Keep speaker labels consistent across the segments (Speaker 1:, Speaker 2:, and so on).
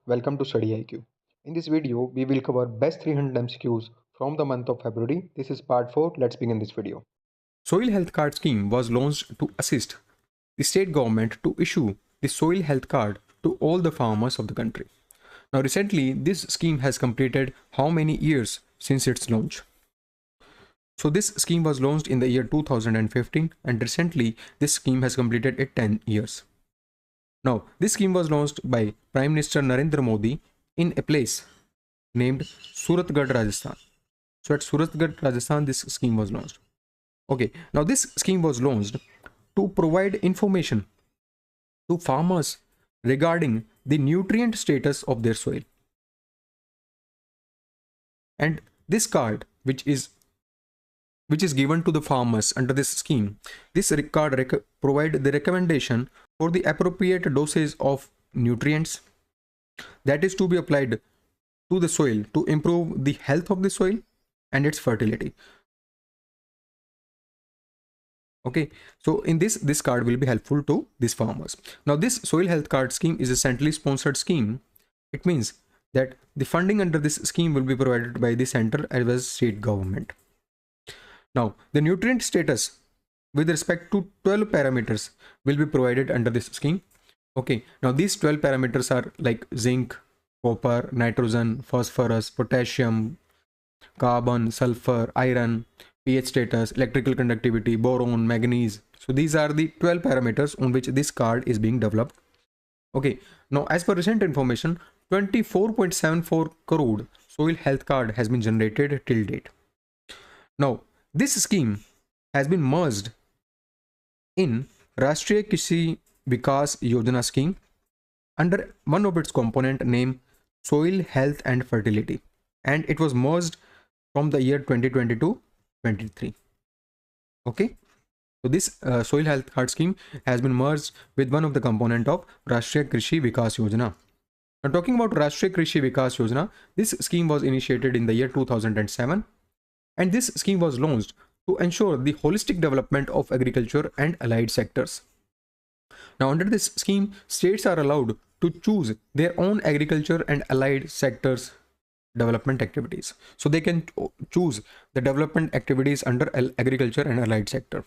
Speaker 1: welcome to Study IQ. In this video, we will cover best 300 MCQs from the month of February. This is part 4. Let's begin this video.
Speaker 2: Soil Health Card scheme was launched to assist the state government to issue the soil health card to all the farmers of the country. Now recently, this scheme has completed how many years since its launch? So this scheme was launched in the year 2015 and recently this scheme has completed 10 years. Now, this scheme was launched by Prime Minister Narendra Modi in a place named Suratgarh, Rajasthan. So at Suratgarh, Rajasthan, this scheme was launched. Okay, now this scheme was launched to provide information to farmers regarding the nutrient status of their soil. And this card, which is given to the farmers under this scheme, this card provide the recommendation for the appropriate dosage of nutrients that is to be applied to the soil to improve the health of the soil and its fertility. Okay, so in this card will be helpful to these farmers. Now this soil health card scheme is a centrally sponsored scheme. It means that the funding under this scheme will be provided by the central as well as state government. Now the nutrient status with respect to 12 parameters will be provided under this scheme. Okay, now these 12 parameters are like zinc, copper, nitrogen, phosphorus, potassium, carbon, sulfur, iron, pH status, electrical conductivity, boron, manganese. So these are the 12 parameters on which this card is being developed. Okay, now as per recent information, 24.74 crore soil health card has been generated till date. Now this scheme has been merged in Rashtriya Krishi Vikas Yojana scheme under one of its component named Soil Health and Fertility, and it was merged from the year 2022-23. Okay, so this soil health card scheme has been merged with one of the component of Rashtriya Krishi Vikas Yojana. Now talking about Rashtriya Krishi Vikas Yojana, this scheme was initiated in the year 2007 and this scheme was launched to ensure the holistic development of agriculture and allied sectors. Now under this scheme, states are allowed to choose their own agriculture and allied sectors development activities. So they can choose the development activities under agriculture and allied sector.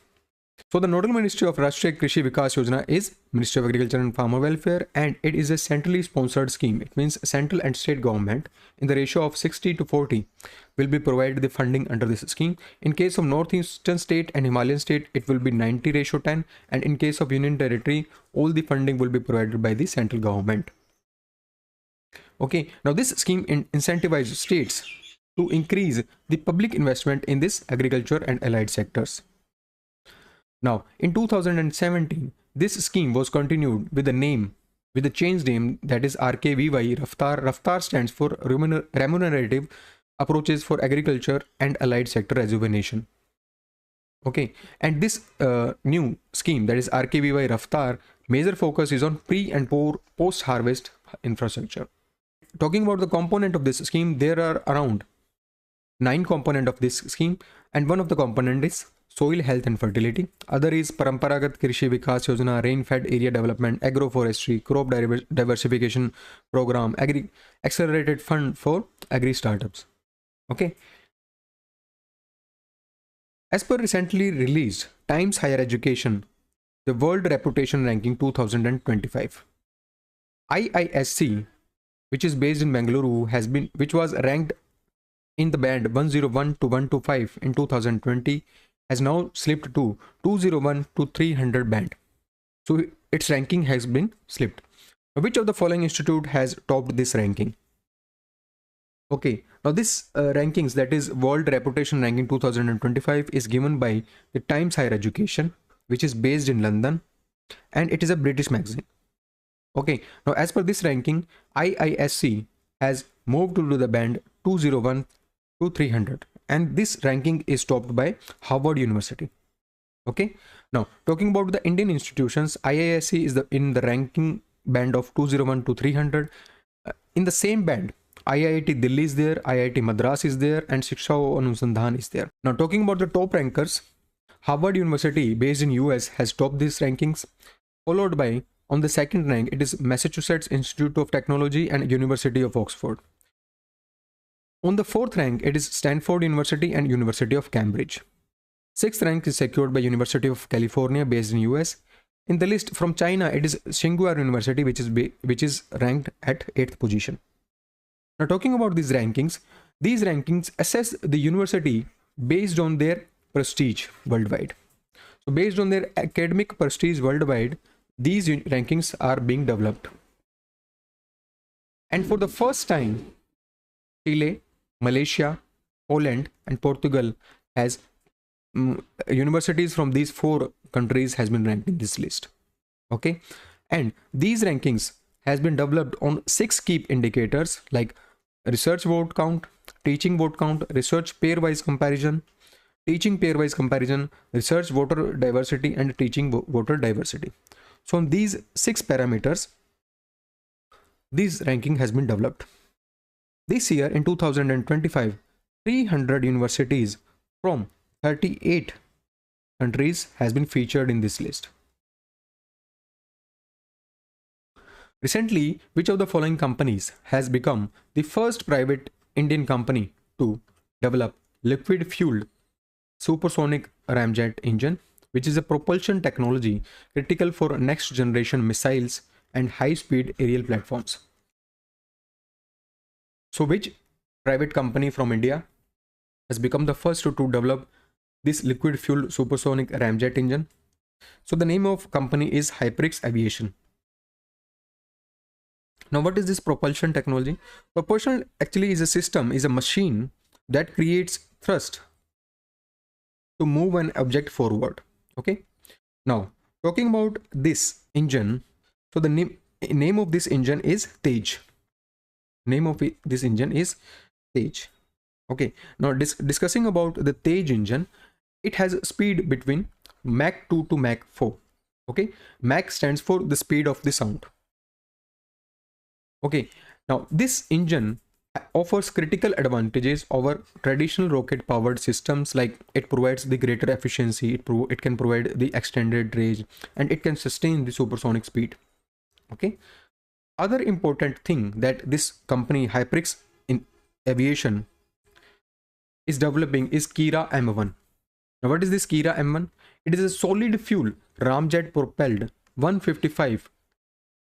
Speaker 2: So the nodal ministry of Rashtriya Krishi Vikas Yojana is Ministry of Agriculture and Farmer Welfare, and it is a centrally sponsored scheme. It means central and state government in the ratio of 60:40 will be provided the funding under this scheme. In case of northeastern state and Himalayan state, it will be 90:10, and in case of Union Territory, all the funding will be provided by the central government. Okay, now this scheme incentivizes states to increase the public investment in this agriculture and allied sectors. Now in 2017, this scheme was continued with the changed name, that is RKVY Raftar. Raftar stands for remunerative approaches for agriculture and allied sector rejuvenation. Okay, and this new scheme, that is RKVY Raftar, major focus is on pre and post harvest infrastructure. Talking about the component of this scheme, there are around 9 components of this scheme, and one of the component is soil health and fertility. Other is Paramparagat Krishi Vikas Yojana, rain-fed area development, agroforestry, crop diversification program, accelerated fund for agri startups. Okay. As per recently released Times Higher Education, the World Reputation Ranking 2025, IISc, which is based in Bengaluru, which was ranked in the band 101 to 125 in 2020, has now slipped to 201 to 300 band. So its ranking has been slipped. Which of the following institute has topped this ranking? Okay, now this rankings, that is World Reputation Ranking 2025, is given by the Times Higher Education, which is based in London, and it is a British magazine. Okay, now as per this ranking, IISc has moved to the band 201 to 300, and this ranking is topped by Harvard University. Okay, now talking about the Indian institutions, IISc is in the ranking band of 201 to 300. In the same band, IIT Delhi is there, IIT Madras is there, and Shiksha Anusandhan is there. Now talking about the top rankers, Harvard University based in US has topped these rankings, followed by On the second rank, it is Massachusetts Institute of Technology and University of Oxford. On the fourth rank, it is Stanford University and University of Cambridge. Sixth rank is secured by University of California based in US. In the list from China, it is Tsinghua University, which is ranked at 8th position. Now, talking about these rankings assess the university based on their prestige worldwide. So based on their academic prestige worldwide, these rankings are being developed. And for the first time, Chile, Malaysia, Poland, and Portugal has universities from these 4 countries has been ranked in this list. Okay, and these rankings has been developed on 6 key indicators like research vote count, teaching vote count, research pairwise comparison, teaching pairwise comparison, research voter diversity, and teaching voter diversity. So on these 6 parameters, this ranking has been developed. This year in 2025, 300 universities from 38 countries has been featured in this list. Recently, which of the following companies has become the first private Indian company to develop liquid-fueled supersonic ramjet engine, which is a propulsion technology critical for next-generation missiles and high-speed aerial platforms? So which private company from India has become the first to develop this liquid-fueled supersonic ramjet engine? So the name of company is Hyperix Aviation. Now, what is this propulsion technology? Propulsion actually is a machine that creates thrust to move an object forward. Okay. Now, talking about this engine, so the name of this engine is Tej. Name of this engine is Tej. Okay. Now, discussing about the Tej engine, it has speed between Mach 2 to Mach 4. Okay. Mach stands for the speed of the sound. Okay, now this engine offers critical advantages over traditional rocket powered systems, like it provides the greater efficiency, it can provide the extended range, and it can sustain the supersonic speed. Okay, other important thing that this company Hyperix in Aviation is developing is Kira M1. Now what is this Kira M1? It is a solid fuel ramjet propelled 155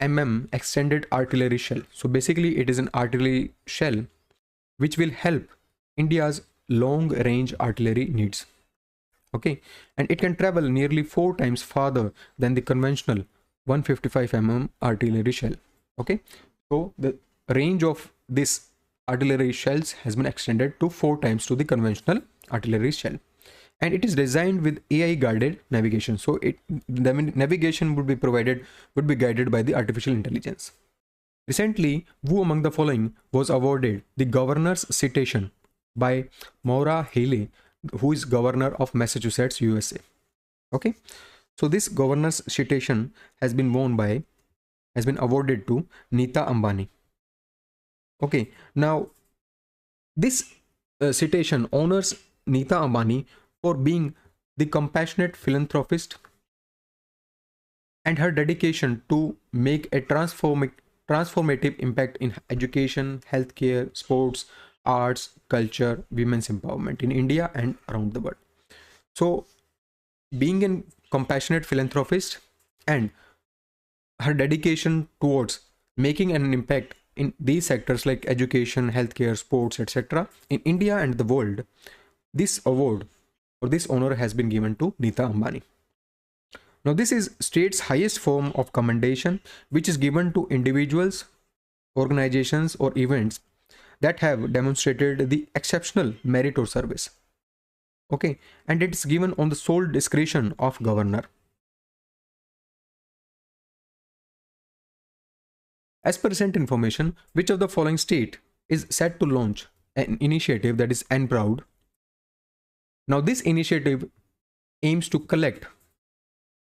Speaker 2: extended artillery shell. So basically it is an artillery shell which will help India's long range artillery needs. Okay, and it can travel nearly 4 times farther than the conventional 155 artillery shell. Okay, so the range of this artillery shells has been extended to 4 times to the conventional artillery shell. And it is designed with AI guided navigation. So the navigation would be guided by the artificial intelligence. Recently, who among the following was awarded the governor's citation by Maura Healey, who is governor of Massachusetts, USA. Okay, so this governor's citation has been awarded to Nita Ambani. Okay, now this citation honors Nita Ambani for being the compassionate philanthropist and her dedication to make a transformative impact in education, healthcare, sports, arts, culture, women's empowerment in India and around the world. So being a compassionate philanthropist and her dedication towards making an impact in these sectors like education, healthcare, sports, etc. in India and the world, this award or this honor has been given to Nita Ambani. Now this is state's highest form of commendation, which is given to individuals, organizations or events that have demonstrated the exceptional merit or service. Okay, and it's given on the sole discretion of governor. As per recent information, which of the following state is set to launch an initiative that is NPROUD? Now this initiative aims to collect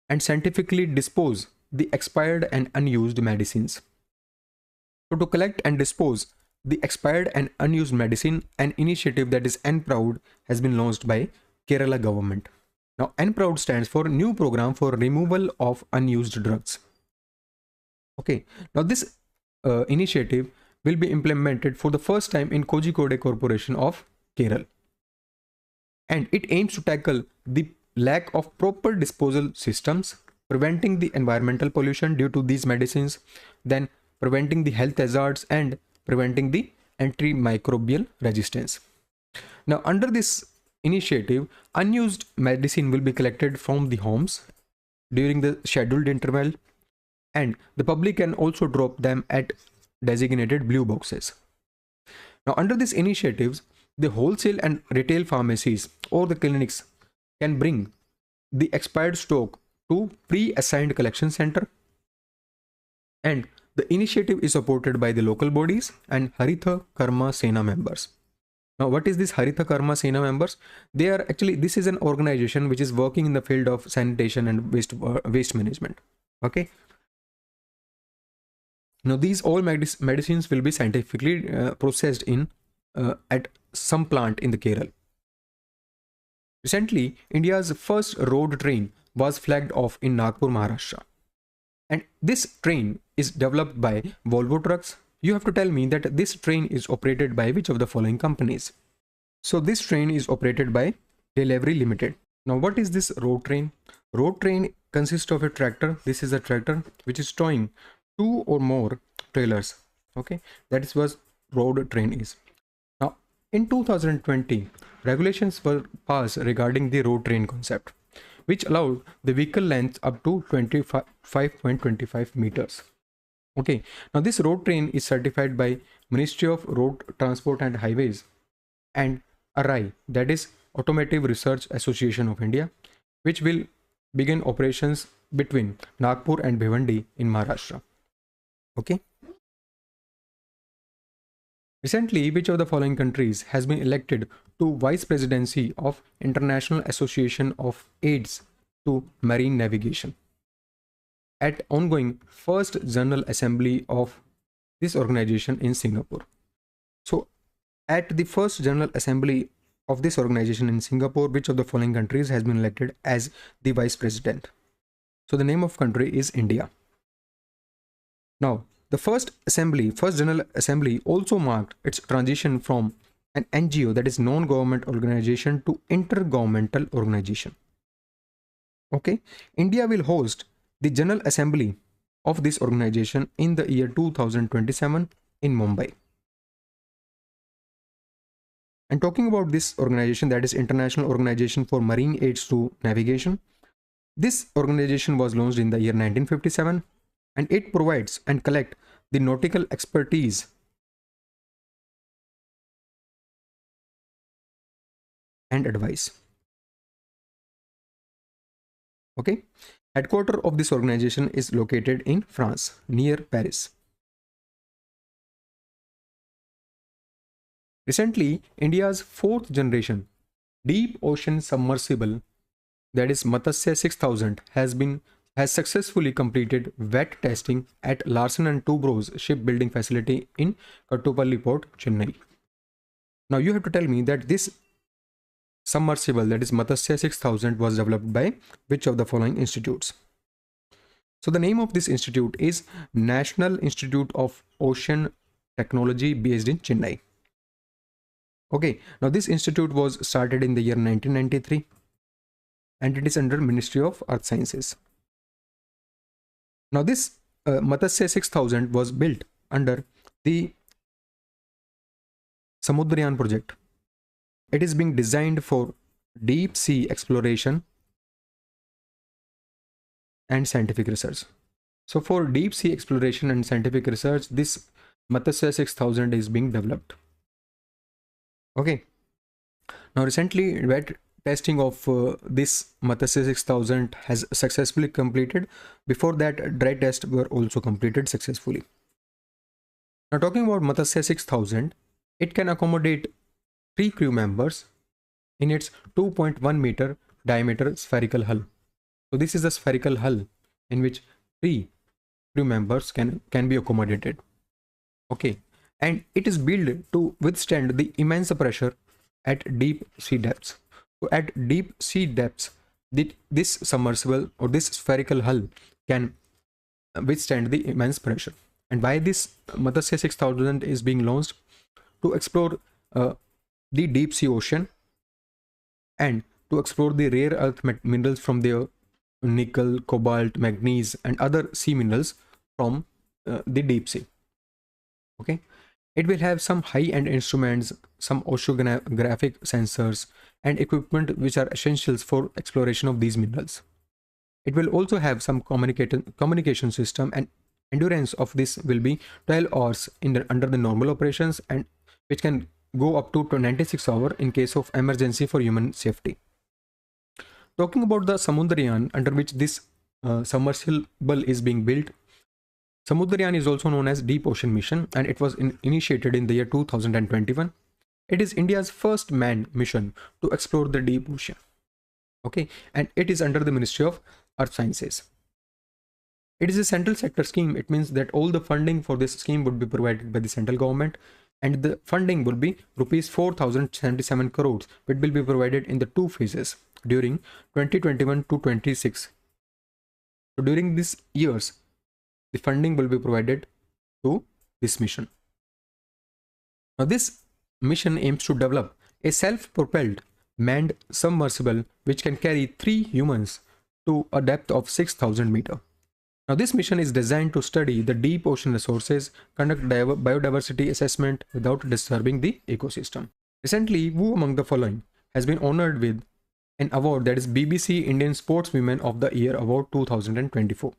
Speaker 2: and scientifically dispose the expired and unused medicines. So to collect and dispose the expired and unused medicine, an initiative that is NPROUD has been launched by Kerala government. Now NPROUD stands for New Program for Removal of Unused Drugs. Okay, now this initiative will be implemented for the first time in Kozhikode Corporation of Kerala, and it aims to tackle the lack of proper disposal systems, preventing the environmental pollution due to these medicines, then preventing the health hazards and preventing the antimicrobial resistance. Now, under this initiative, unused medicine will be collected from the homes during the scheduled interval, and the public can also drop them at designated blue boxes. Now, under these initiatives, the wholesale and retail pharmacies or the clinics can bring the expired stock to pre-assigned collection center, and the initiative is supported by the local bodies and Haritha Karma Sena members. Now, what is this Haritha Karma Sena members? They are actually, this is an organization which is working in the field of sanitation and waste management. Okay. Now, these all medicines will be scientifically processed in at some plant in the Kerala. Recently, India's first road train was flagged off in Nagpur, Maharashtra. And this train is developed by Volvo Trucks. You have to tell me that this train is operated by which of the following companies? So this train is operated by Delhivery Limited. Now, what is this road train? Road train consists of a tractor. This is a tractor which is towing 2 or more trailers. Okay, that is what road train is. Now, in 2020, regulations were passed regarding the road train concept, which allowed the vehicle length up to 25.25 meters. Okay, now this road train is certified by Ministry of Road Transport and Highways and ARAI, that is Automotive Research Association of India, which will begin operations between Nagpur and Bhiwandi in Maharashtra. Okay. Recently, which of the following countries has been elected to Vice Presidency of International Association of Aids to Marine Navigation at ongoing First General Assembly of this organization in Singapore? So, at the First General Assembly of this organization in Singapore, which of the following countries has been elected as the Vice President? So, the name of country is India. Now, the first General Assembly also marked its transition from an NGO, that is non-government organization, to intergovernmental organization. Okay, India will host the General Assembly of this organization in the year 2027 in Mumbai. And talking about this organization, that is International Organization for Marine Aids to Navigation, this organization was launched in the year 1957, and it provides and collects the nautical expertise and advice. Okay, headquarters of this organization is located in France, near Paris. Recently, India's 4th generation deep ocean submersible, that is Matsya 6000, has successfully completed wet testing at Larsen and Toubro's shipbuilding facility in Kattupalli Port, Chennai. Now you have to tell me that this submersible, that is Matsya 6000, was developed by which of the following institutes? So the name of this institute is National Institute of Ocean Technology, based in Chennai. Okay, now this institute was started in the year 1993 and it is under Ministry of Earth Sciences. Now this Matsya 6000 was built under the Samudrayan project. It is being designed for deep sea exploration and scientific research. So for deep sea exploration and scientific research, this Matsya 6000 is being developed. Okay. Now recently wet testing of this Matsya 6000 has successfully completed. Before that, dry tests were also completed successfully. Now talking about Matsya 6000, it can accommodate 3 crew members in its 2.1 meter diameter spherical hull. So this is a spherical hull in which 3 crew members can be accommodated. Okay, and it is built to withstand the immense pressure at deep sea depths. So at deep sea depths, this submersible or this spherical hull can withstand the immense pressure. And why this Matsya 6000 is being launched? To explore the deep sea ocean and to explore the rare earth minerals from there, nickel, cobalt, manganese, and other sea minerals from the deep sea. Okay, it will have some high-end instruments, some oceanographic sensors, and equipment which are essentials for exploration of these minerals. It will also have some communication system, and endurance of this will be 12 hours under the normal operations, and which can go up to 96 hours in case of emergency for human safety. Talking about the Samudrayan, under which this submersible is being built, Samudrayan is also known as Deep Ocean Mission, and it was initiated in the year 2021. It is India's first manned mission to explore the deep ocean. Okay, and it is under the Ministry of Earth Sciences. It is a central sector scheme. It means that all the funding for this scheme would be provided by the central government, and the funding will be rupees 4,077 crores, which will be provided in the 2 phases during 2021 to 26. So during these years, the funding will be provided to this mission. Now this mission aims to develop a self-propelled manned submersible which can carry 3 humans to a depth of 6,000 meters. Now this mission is designed to study the deep ocean resources, conduct biodiversity assessment without disturbing the ecosystem. Recently, who among the following has been honored with an award, that is BBC Indian Sportswomen of the Year Award 2024.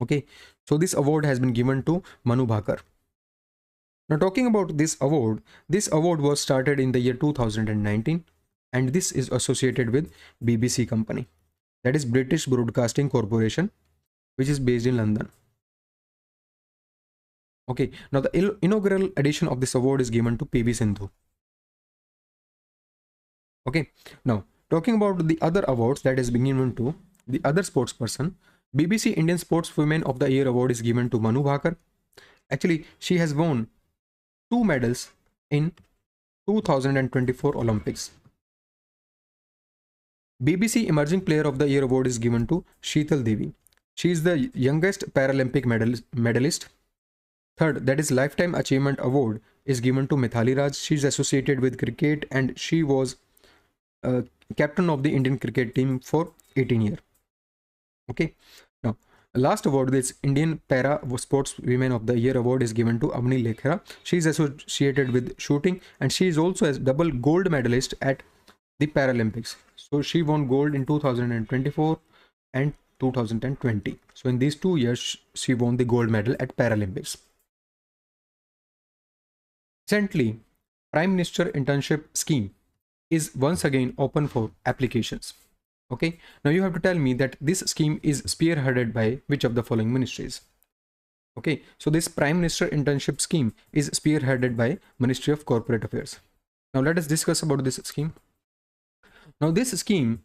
Speaker 2: Okay, so this award has been given to Manu Bhakar. Now talking about this award was started in the year 2019, and this is associated with BBC company, that is British Broadcasting Corporation, which is based in London. Okay, now the inaugural edition of this award is given to PV Sindhu. Okay, now talking about the other awards that is being given to the other sports person, BBC Indian Sportswomen of the Year Award is given to Manu Bhakar. Actually, she has won 2 medals in 2024 Olympics. BBC Emerging Player of the Year Award is given to Sheetal Devi. She is the youngest Paralympic medalist. Third, that is Lifetime Achievement Award is given to Mithali Raj. She is associated with cricket, and she was captain of the Indian cricket team for 18 years. Okay, now last award, this Indian Para Sports Women of the Year Award is given to Avni Lekhara. She is associated with shooting, and she is also a double gold medalist at the Paralympics. So she won gold in 2024 and 2020. So in these 2 years, she won the gold medal at Paralympics. Recently, Prime Minister Internship Scheme is once again open for applications. Okay, now you have to tell me that this scheme is spearheaded by which of the following ministries. Okay, so this Prime Minister Internship Scheme is spearheaded by Ministry of Corporate Affairs. Now let us discuss about this scheme. Now this scheme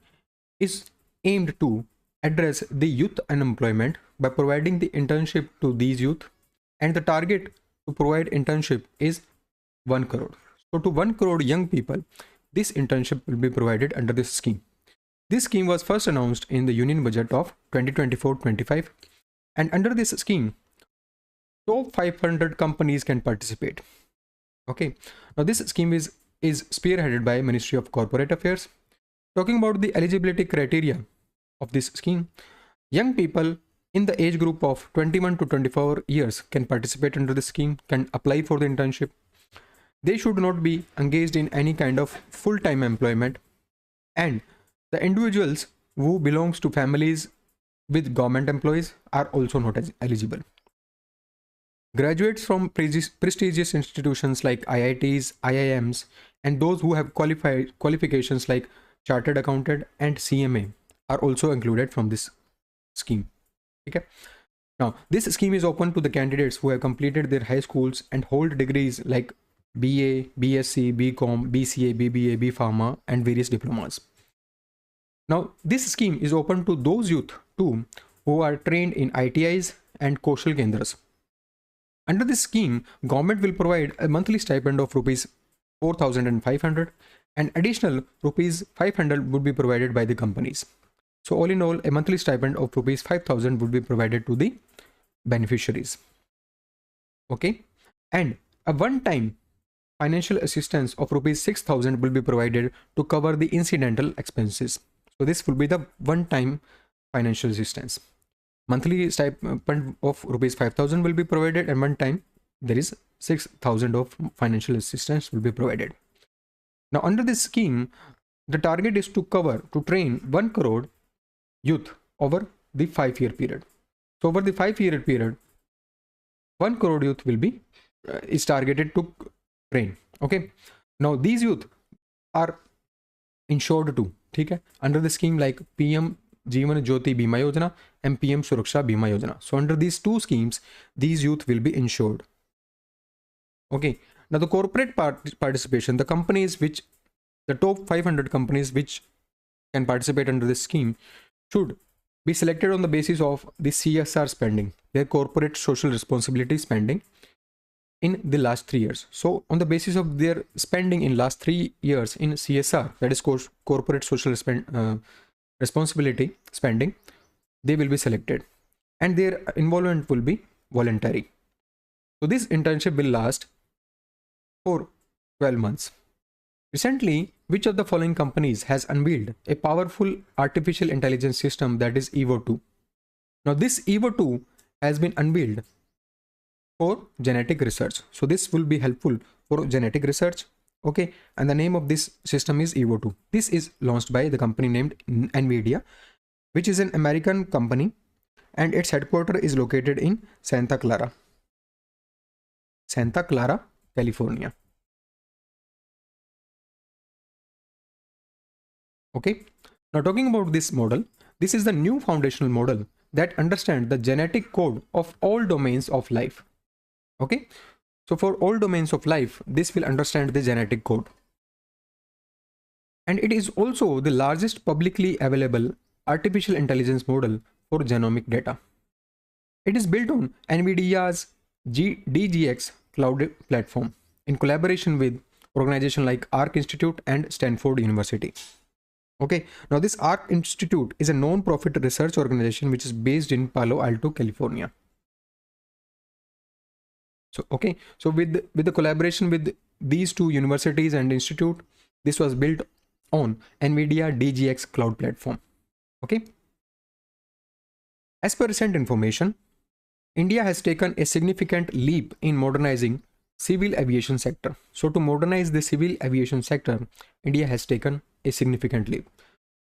Speaker 2: is aimed to address the youth unemployment by providing the internship to these youth, and the target to provide internship is 1 crore. So to 1 crore young people, this internship will be provided under this scheme. This scheme was first announced in the Union Budget of 2024-25, and under this scheme, top 500 companies can participate. Okay, now this scheme is spearheaded by Ministry of Corporate Affairs. Talking about the eligibility criteria of this scheme, young people in the age group of 21 to 24 years can participate under the scheme, can apply for the internship. They should not be engaged in any kind of full-time employment, and the individuals who belongs to families with government employees are also not eligible. Graduates from prestigious institutions like IITs, IIMs, and those who have qualifications like Chartered Accountant and CMA are also included from this scheme. Okay. Now, this scheme is open to the candidates who have completed their high schools and hold degrees like BA, BSc, BCom, BCA, BBA, BPharma, and various diplomas. Now, this scheme is open to those youth too who are trained in ITIs and Kaushal Kendras. Under this scheme, government will provide a monthly stipend of rupees 4,500, and additional rupees 500 would be provided by the companies. So all in all, a monthly stipend of rupees 5,000 would be provided to the beneficiaries. Okay, and a one-time financial assistance of rupees 6,000 will be provided to cover the incidental expenses. So this will be the one-time financial assistance. Monthly stipend of rupees 5,000 will be provided, and one time there is 6,000 of financial assistance will be provided. Now under this scheme, the target is to train 1 crore youth over the 5-year period. So over the 5-year period, 1 crore youth will be is targeted to train. Okay, now these youth are insured too, okay, under the scheme like PM Jeevan Jyoti Bima Yojana and PM Suraksha Bima Yojana. So under these two schemes, these youth will be insured. Okay, now the corporate participation, the companies which, the top 500 companies which can participate under this scheme should be selected on the basis of the CSR spending, their corporate social responsibility spending in the last 3 years. So on the basis of their spending in last 3 years in CSR, that is corporate social responsibility spending, they will be selected, and their involvement will be voluntary. So this internship will last for 12 months. Recently, which of the following companies has unveiled a powerful artificial intelligence system, that is Evo2? Now this Evo2 has been unveiled for genetic research. So this will be helpful for genetic research. Okay, and the name of this system is Evo2. This is launched by the company named NVIDIA, which is an American company, and its headquarters is located in Santa Clara, California. Okay, now talking about this model, this is the new foundational model that understands the genetic code of all domains of life. Okay, so for all domains of life, this will understand the genetic code. And it is also the largest publicly available artificial intelligence model for genomic data. It is built on NVIDIA's DGX cloud platform in collaboration with organizations like Arc Institute and Stanford University. Okay, now this Arc Institute is a non-profit research organization which is based in Palo Alto, California. So okay, so with the collaboration with these two universities and institute, this was built on NVIDIA DGX cloud platform. Okay, as per recent information, India has taken a significant leap in modernizing civil aviation sector. So to modernize the civil aviation sector, India has taken a significant leap.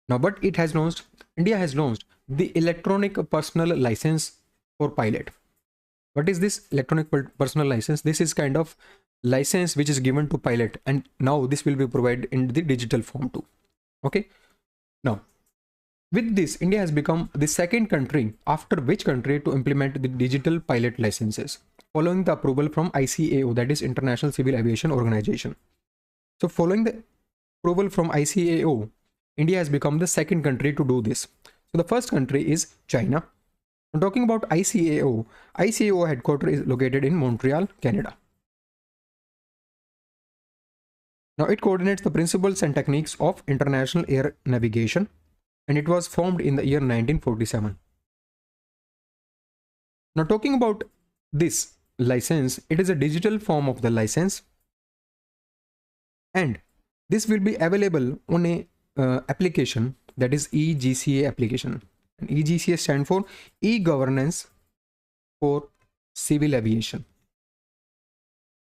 Speaker 2: Now, but India has launched the electronic personal license for pilot. What is this electronic personal license? This is kind of license which is given to pilot, and now this will be provided in the digital form too. Okay, now with this, India has become the second country after which country to implement the digital pilot licenses, following the approval from ICAO, that is International Civil Aviation Organization. So following the approval from ICAO, India has become the second country to do this. So the first country is China. I'm talking about ICAO. ICAO headquarters is located in Montreal, Canada. Now it coordinates the principles and techniques of international air navigation, and it was formed in the year 1947. Now talking about this license, it is a digital form of the license, and this will be available on a application, that is eGCA application. And eGCA stands for e-governance for civil aviation.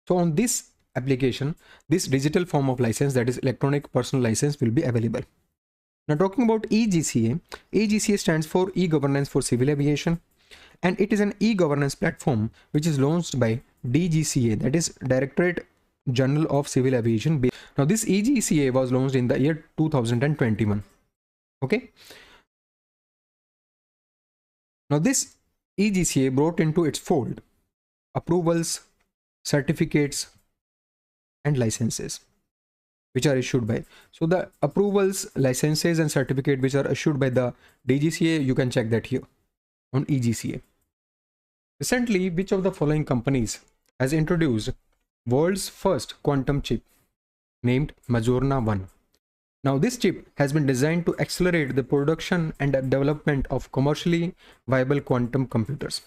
Speaker 2: So on this application, this digital form of license, that is electronic personal license, will be available. Now talking about eGCA, eGCA stands for e-governance for civil aviation, and it is an e-governance platform which is launched by DGCA, that is Directorate General of Civil Aviation. Now this eGCA was launched in the year 2021. Okay. Now this eGCA brought into its fold approvals, certificates, and licenses which are issued by. So the approvals, licenses, and certificate which are issued by the DGCA, you can check that here on eGCA. Recently, which of the following companies has introduced world's first quantum chip named Majorna 1? Now, this chip has been designed to accelerate the production and the development of commercially viable quantum computers.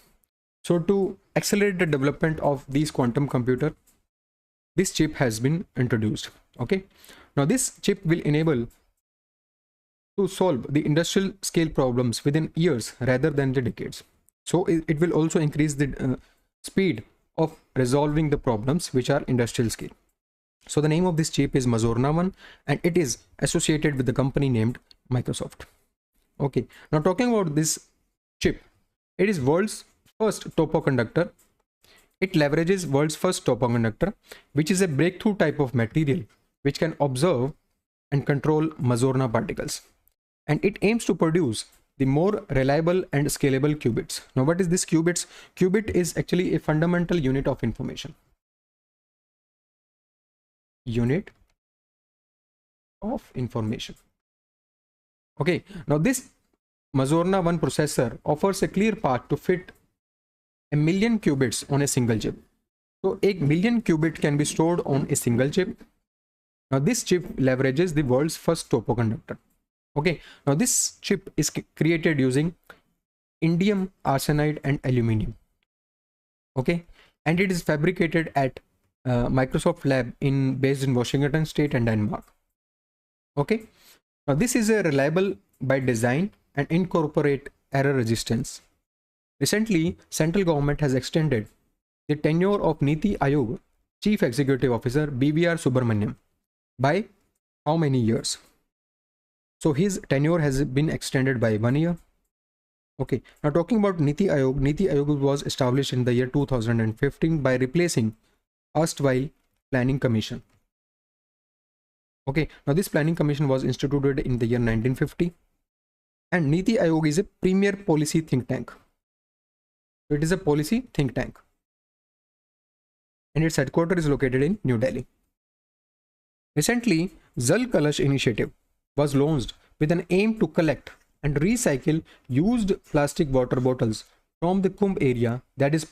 Speaker 2: So, to accelerate the development of these quantum computer, this chip has been introduced. Okay. Now, this chip will enable to solve the industrial scale problems within years rather than the decades. So, it will also increase the speed of resolving the problems which are industrial scale. So the name of this chip is Mazorna 1 and it is associated with the company named Microsoft. Okay, now talking about this chip, it is world's first topoconductor. It leverages world's first topoconductor, which is a breakthrough type of material which can observe and control Mazorna particles. And it aims to produce the more reliable and scalable qubits. Now what is this qubits? Qubit is actually a fundamental unit of information. Unit of information. Okay, now this Mazorna 1 processor offers a clear path to fit 1,000,000 qubits on a single chip. So 1,000,000 qubit can be stored on a single chip. Now this chip leverages the world's first topoconductor. Okay, now this chip is created using indium arsenide and aluminium. Okay, and it is fabricated at Microsoft lab based in Washington state and Denmark. Okay, now this is a reliable by design and incorporate error resistance. Recently, central government has extended the tenure of Niti Aayog Chief Executive Officer BVR Subramaniam by how many years? So his tenure has been extended by 1 year. Okay, now talking about Niti Aayog was established in the year 2015 by replacing erstwhile Planning Commission. Okay, now this Planning Commission was instituted in the year 1950 and Niti Aayog is a premier policy think tank. So it is a policy think tank and its headquarters is located in New Delhi. Recently, Jal Kalash initiative was launched with an aim to collect and recycle used plastic water bottles from the Kumbh area, that is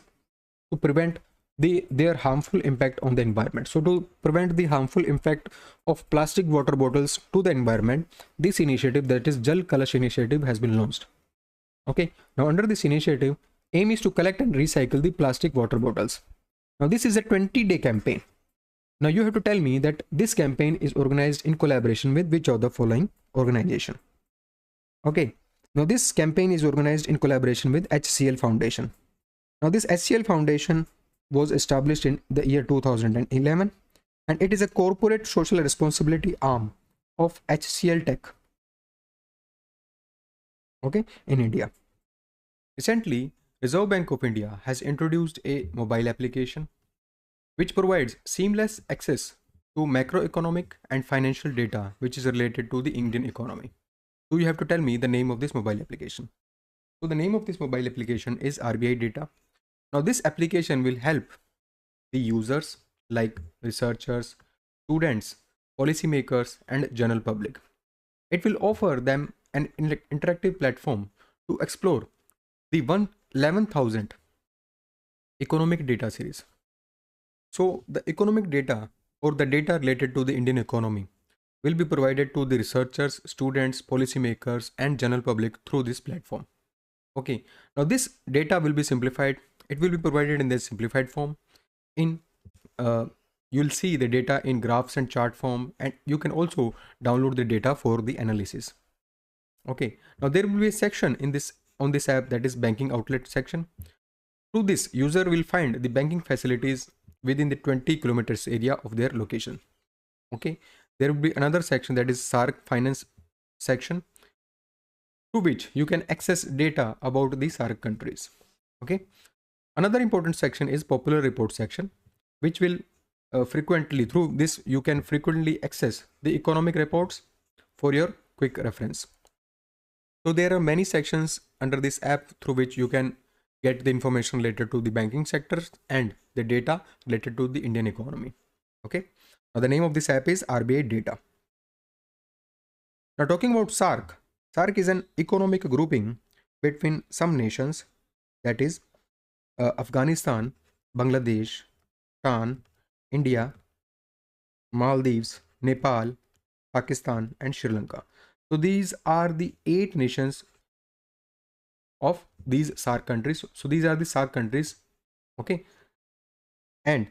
Speaker 2: to prevent their harmful impact on the environment. So to prevent the harmful impact of plastic water bottles to the environment, this initiative, that is Jal Kalash initiative, has been launched. Okay, now under this initiative, aim is to collect and recycle the plastic water bottles. Now this is a 20-day campaign. Now you have to tell me that this campaign is organized in collaboration with which of the following organization? Okay, now this campaign is organized in collaboration with HCL Foundation. Now this HCL Foundation was established in the year 2011 and it is a corporate social responsibility arm of HCL Tech, okay, in India. Recently, Reserve Bank of India has introduced a mobile application which provides seamless access to macroeconomic and financial data which is related to the Indian economy. So you have to tell me the name of this mobile application. So the name of this mobile application is RBI Data. Now this application will help the users like researchers, students, policymakers and general public. It will offer them an interactive platform to explore the 11,000 economic data series. So the economic data or the data related to the Indian economy will be provided to the researchers, students, policymakers and general public through this platform. Okay, now this data will be simplified. It will be provided in this simplified form. You'll see the data in graphs and chart form, and you can also download the data for the analysis. Okay, now there will be a section on this app, that is banking outlet section. Through this, user will find the banking facilities within the 20 kilometers area of their location. Okay, there will be another section, that is SAARC finance section, through which you can access data about the SAARC countries. Okay, another important section is popular report section, which will through this you can frequently access the economic reports for your quick reference. So there are many sections under this app through which you can get the information related to the banking sectors and the data related to the Indian economy. Okay, now the name of this app is RBI Data. Now talking about SAARC, SAARC is an economic grouping between some nations, that is Afghanistan, Bangladesh, Bhutan, India, Maldives, Nepal, Pakistan, and Sri Lanka. So these are the 8 nations of these SAARC countries. So these are the SAARC countries. Okay. And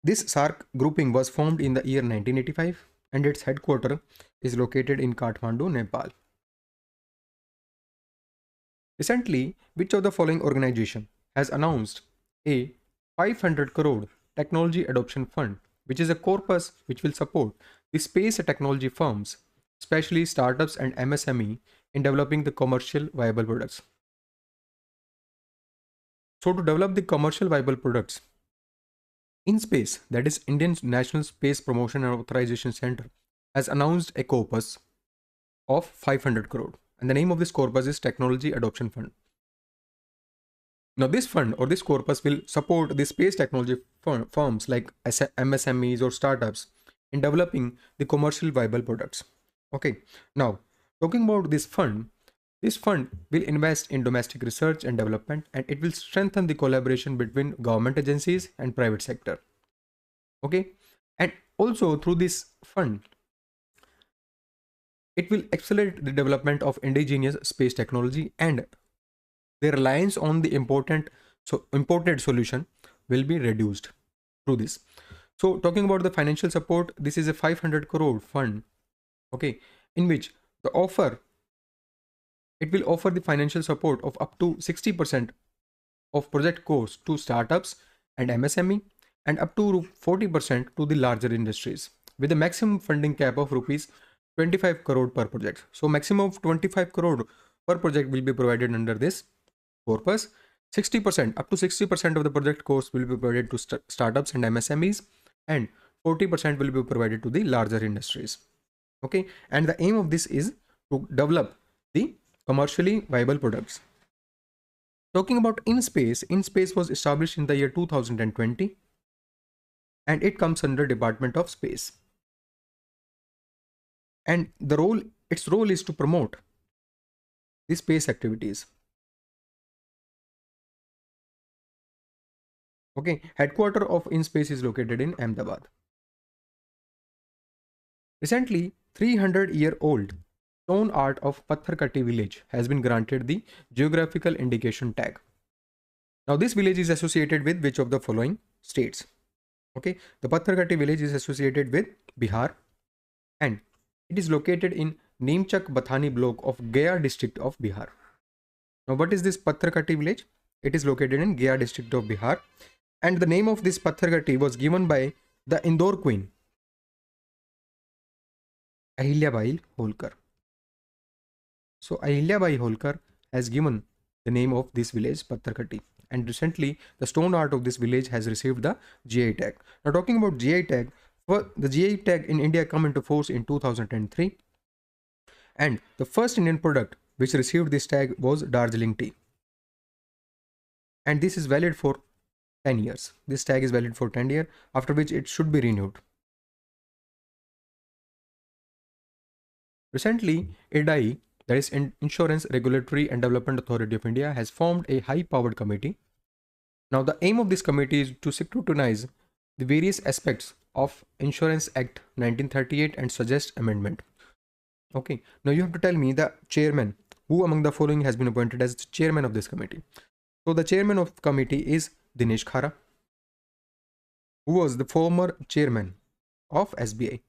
Speaker 2: this SAARC grouping was formed in the year 1985 and its headquarters is located in Kathmandu, Nepal. Recently, which of the following organization has announced a 500 crore technology adoption fund, which is a corpus which will support the space technology firms, especially startups and MSME, in developing the commercial viable products? So to develop the commercial viable products, InSpace, that is Indian National Space Promotion and Authorization Center, has announced a corpus of 500 crore. And the name of this corpus is Technology Adoption Fund. Now, this fund or this corpus will support the space technology firms like MSMEs or startups in developing the commercial viable products. Okay. Now, talking about this fund will invest in domestic research and development, and it will strengthen the collaboration between government agencies and private sector. Okay. And also through this fund, it will accelerate the development of indigenous space technology, and the reliance on the imported solution will be reduced through this. So talking about the financial support, this is a 500 crore fund, okay, in which it will offer the financial support of up to 60% of project cost to startups and MSME, and up to 40% to the larger industries, with a maximum funding cap of rupees 25 crore per project. So maximum of 25 crore per project will be provided under this corpus. 60%, up to 60% of the project cost will be provided to startups and MSMEs, and 40% will be provided to the larger industries. Okay, and the aim of this is to develop the commercially viable products. Talking about InSpace was established in the year 2020, and it comes under Department of Space. And its role is to promote the space activities. Okay, headquarters of InSpace is located in Ahmedabad. Recently, 300-year-old stone art of Patharkati village has been granted the geographical indication tag. Now, this village is associated with which of the following states? Okay, the Patharkati village is associated with Bihar, and it is located in Neemchak Bathani block of Gaya district of Bihar. Now, what is this Patharkati village? It is located in Gaya district of Bihar, and the name of this Patharkati was given by the Indore queen, Ahilyabai Holkar. So Ahilyabai Holkar has given the name of this village Patharkati, and recently the stone art of this village has received the GI tag. Now talking about GI tag, the GI tag in India come into force in 2003, and the first Indian product which received this tag was Darjeeling tea, and this is valid for 10 years. This tag is valid for 10 years, after which it should be renewed. Recently, IRDAI, that is Insurance Regulatory and Development Authority of India, has formed a high-powered committee. Now, the aim of this committee is to scrutinize the various aspects of Insurance Act 1938 and suggest amendment. Okay, now you have to tell me the chairman, who among the following has been appointed as the chairman of this committee. So the chairman of the committee is Dinesh Khara, who was the former chairman of SBI.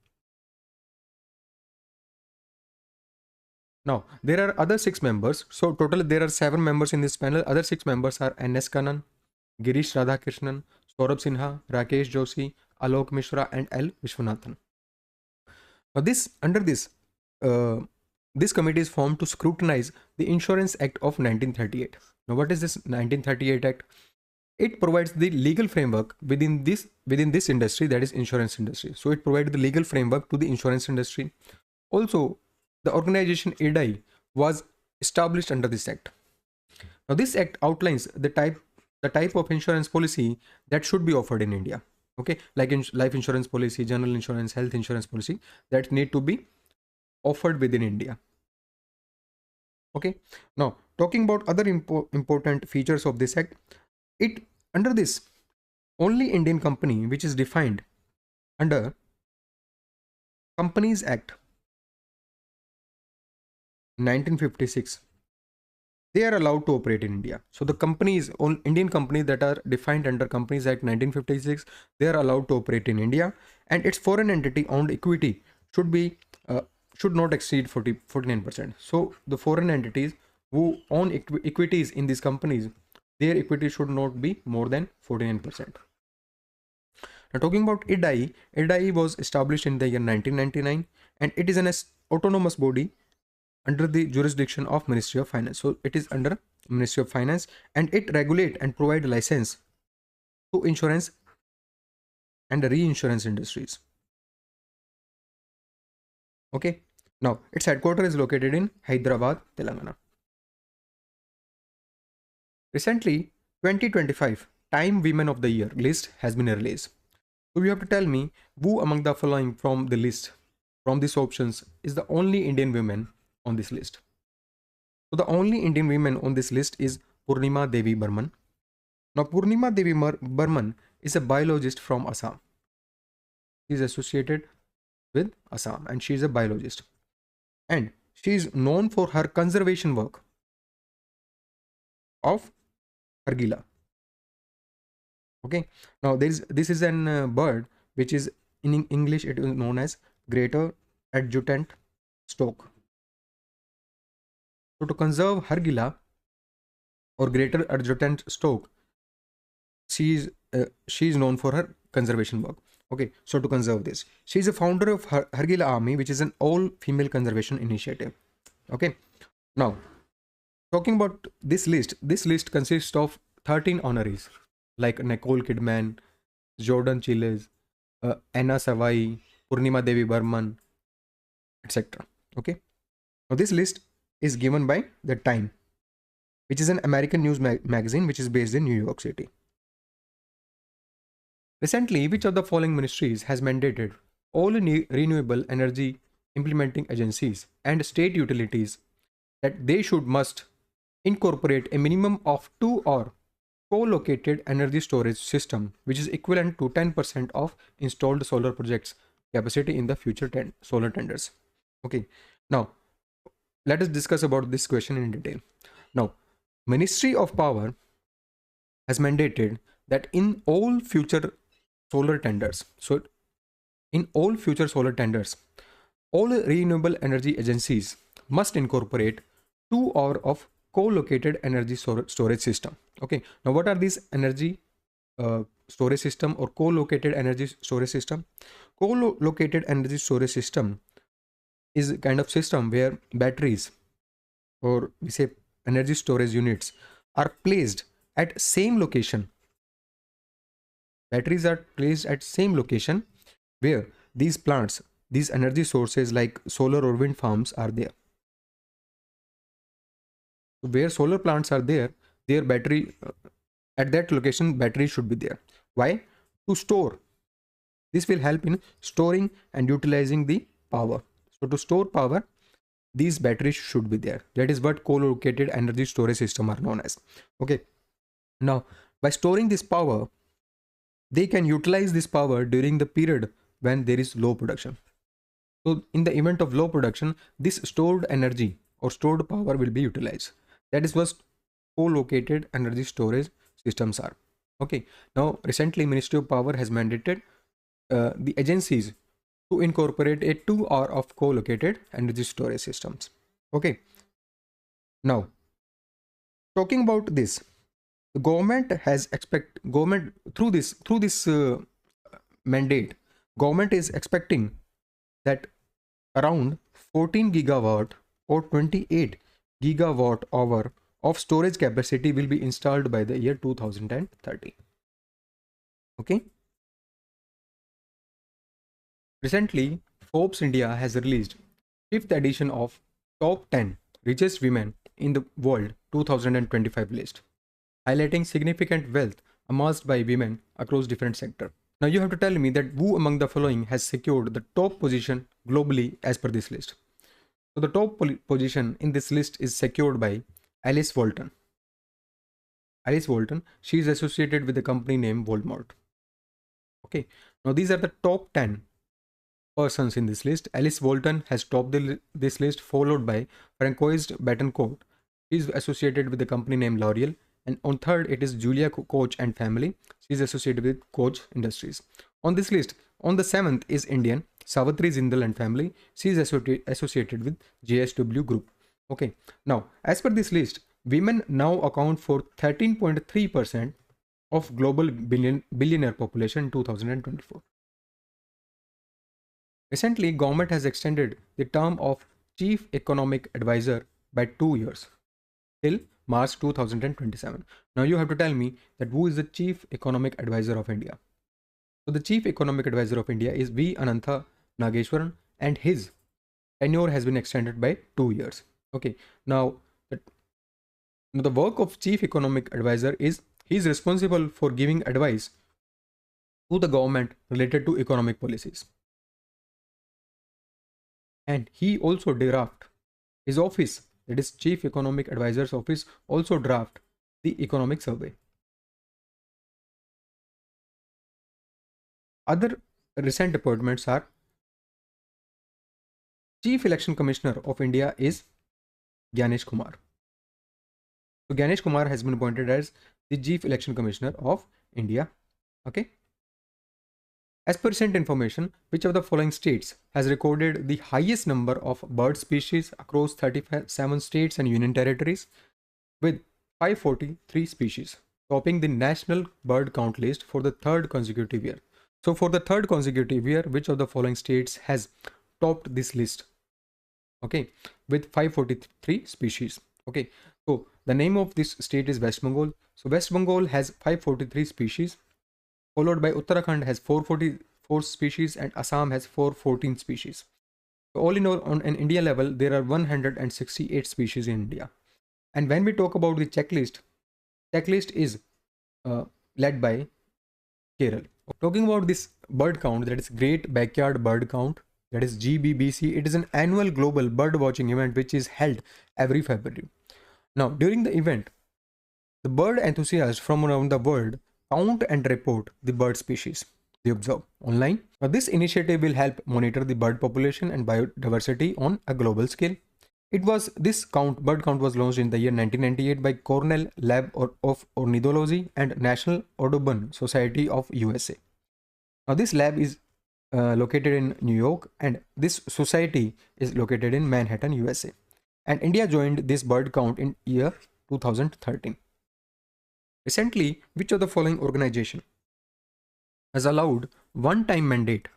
Speaker 2: Now, there are other 6 members. So, total there are 7 members in this panel. Other 6 members are N.S. Kannan, Girish Radhakrishnan, Saurabh Sinha, Rakesh Joshi, Alok Mishra, and L. Vishwanathan. Now, this committee is formed to scrutinize the Insurance Act of 1938. Now, what is this 1938 Act? It provides the legal framework within this industry, that is insurance industry. So, it provides the legal framework to the insurance industry. Also, the organization IRDAI was established under this act. Now, this act outlines the type of insurance policy that should be offered in India. Okay, like life insurance policy, general insurance, health insurance policy that need to be offered within India. Okay, now talking about other important features of this act, under this, only Indian company which is defined under Companies Act 1956, they are allowed to operate in India. So the companies, all Indian companies that are defined under Companies Act 1956, they are allowed to operate in India, and its foreign entity owned equity should be uh, should not exceed 49%. So the foreign entities who own equities in these companies, their equity should not be more than 49%. Now talking about IDAI, IDAI was established in the year 1999, and it is an autonomous body under the jurisdiction of Ministry of Finance. So it is under Ministry of Finance, and it regulate and provide license to insurance and reinsurance industries. Okay. Now its headquarters is located in Hyderabad, Telangana. Recently, 2025 Time Women of the Year list has been released. So you have to tell me who among the following from the list, from these options, is the only Indian woman on this list. So the only Indian woman on this list is Purnima Devi Burman. Now Purnima Devi Burman is a biologist from Assam. She is associated with Assam and she is a biologist. And she is known for her conservation work of Hargila. Okay. Now this is an bird which is in English it is known as greater adjutant stork. So to conserve Hargila or greater adjutant stork, she is known for her conservation work. Okay, so to conserve this, she is a founder of Hargila Army, which is an all-female conservation initiative. Okay, now talking about this list consists of 13 honorees like Nicole Kidman, Jordan Chiles, Anna Savai, Purnima Devi Burman, etc. Okay, now this list is given by The Time, which is an American news magazine which is based in New York City. Recently, which of the following ministries has mandated all renewable energy implementing agencies and state utilities that they must incorporate a minimum of 2 or co-located energy storage system, which is equivalent to 10% of installed solar projects capacity in the future solar tenders. Okay, now let us discuss about this question in detail. Now, Ministry of Power has mandated that in all future solar tenders, so in all future solar tenders, all renewable energy agencies must incorporate 2 hours of co-located energy storage system. Okay, now what are these energy storage system or co-located energy storage system? Co-located energy storage system is a kind of system where batteries, or we say energy storage units, are placed at same location. Batteries are placed at same location where these plants, these energy sources like solar or wind farms are there. Where solar plants are there, their battery at that location battery should be there. Why? To store. This will help in storing and utilizing the power. So to store power, these batteries should be there. That is what co-located energy storage system are known as. Okay. Now, by storing this power, they can utilize this power during the period when there is low production. So in the event of low production, this stored energy or stored power will be utilized. That is what co-located energy storage systems are. Okay. Now, recently Ministry of Power has mandated the agencies to incorporate a 2 hour of co-located energy storage systems. Okay. Now, talking about this, the government has government through this mandate, government is expecting that around 14 gigawatt or 28 gigawatt hour of storage capacity will be installed by the year 2030. Okay. Recently, Forbes India has released 5th edition of Top 10 Richest Women in the World 2025 list, highlighting significant wealth amassed by women across different sectors. Now you have to tell me that who among the following has secured the top position globally as per this list. So the top position in this list is secured by Alice Walton. Alice Walton, she is associated with the company name Walmart. Okay, now these are the top 10 persons in this list. Alice Walton has topped this list, followed by Francois Betancourt. She is associated with the company named L'Oreal. And on third, it is Julia Koch and family. She is associated with Koch Industries. On this list, on the seventh is Indian Savitri Jindal and family. She is associated with JSW Group. Okay. Now, as per this list, women now account for 13.3% of global billionaire population in 2024. Recently, government has extended the term of Chief Economic Advisor by 2 years till March 2027. Now you have to tell me that who is the Chief Economic Advisor of India. So the Chief Economic Advisor of India is V. Anantha Nageshwaran, and his tenure has been extended by 2 years. Okay, now the work of Chief Economic Advisor is he is responsible for giving advice to the government related to economic policies. And he also draft his office, that is Chief Economic Advisor's office, also draft the economic survey. Other recent appointments are Chief Election Commissioner of India is Gyanesh Kumar. So Gyanesh Kumar has been appointed as the Chief Election Commissioner of India. Okay. As per recent information, which of the following states has recorded the highest number of bird species across 37 states and union territories with 543 species, topping the national bird count list for the third consecutive year? So for the third consecutive year, which of the following states has topped this list? Okay, with 543 species. Okay, so the name of this state is West Bengal. So West Bengal has 543 species, followed by Uttarakhand has 444 species, and Assam has 414 species. So all in all, on an India level, there are 168 species in India. And when we talk about the checklist is led by Kerala. Talking about this bird count, that is Great Backyard Bird Count, that is GBBC, it is an annual global bird watching event which is held every February. Now, during the event, the bird enthusiasts from around the world count and report the bird species they observe online. Now, this initiative will help monitor the bird population and biodiversity on a global scale. Bird count was launched in the year 1998 by Cornell Lab of Ornithology and National Audubon Society of USA. Now, this lab is located in New York, and this society is located in Manhattan, USA. And India joined this bird count in year 2013. Recently, which of the following organization has allowed one-time mandate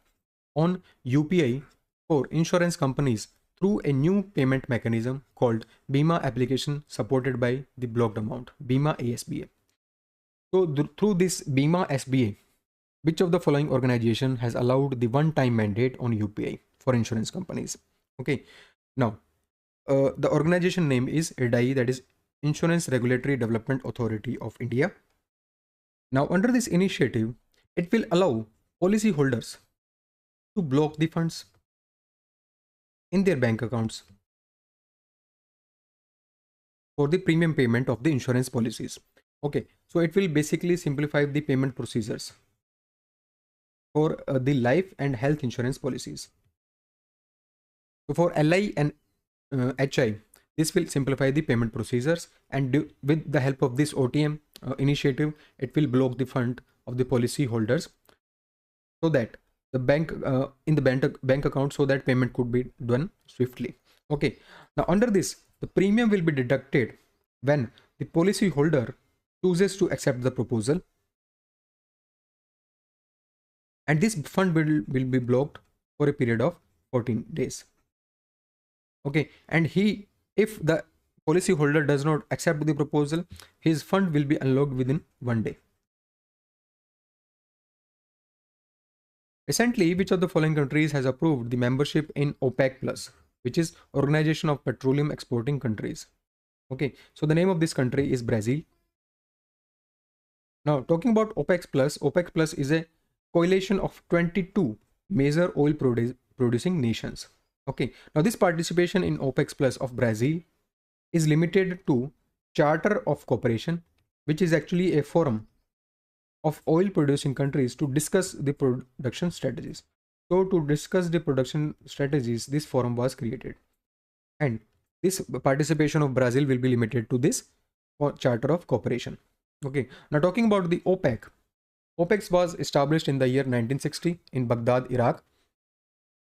Speaker 2: on UPI for insurance companies through a new payment mechanism called Bima application supported by the blocked amount, Bima ASBA. So through this Bima SBA, which of the following organization has allowed the one-time mandate on UPI for insurance companies? Okay, now the organization name is IRDAI, that is Insurance Regulatory Development Authority of India. Now under this initiative, it will allow policyholders to block the funds in their bank accounts for the premium payment of the insurance policies. Okay, so it will basically simplify the payment procedures for the life and health insurance policies. So for LI and HI, this will simplify the payment procedures, and with the help of this OTM initiative, it will block the fund of the policy holders so that the bank in the bank account, so that payment could be done swiftly. Okay, now under this, the premium will be deducted when the policy holder chooses to accept the proposal, and this fund will be blocked for a period of 14 days. Okay, and if the policy holder does not accept the proposal, his fund will be unlocked within 1 day. Recently, which of the following countries has approved the membership in OPEC Plus, which is Organization of Petroleum Exporting Countries? Okay, so the name of this country is Brazil. Now, talking about OPEC Plus is a coalition of 22 major oil producing nations. Okay, now this participation in OPEC Plus of Brazil is limited to Charter of Cooperation, which is actually a forum of oil producing countries to discuss the production strategies. So to discuss the production strategies, this forum was created. And this participation of Brazil will be limited to this Charter of Cooperation. Okay, now talking about the OPEC. OPEC was established in the year 1960 in Baghdad, Iraq,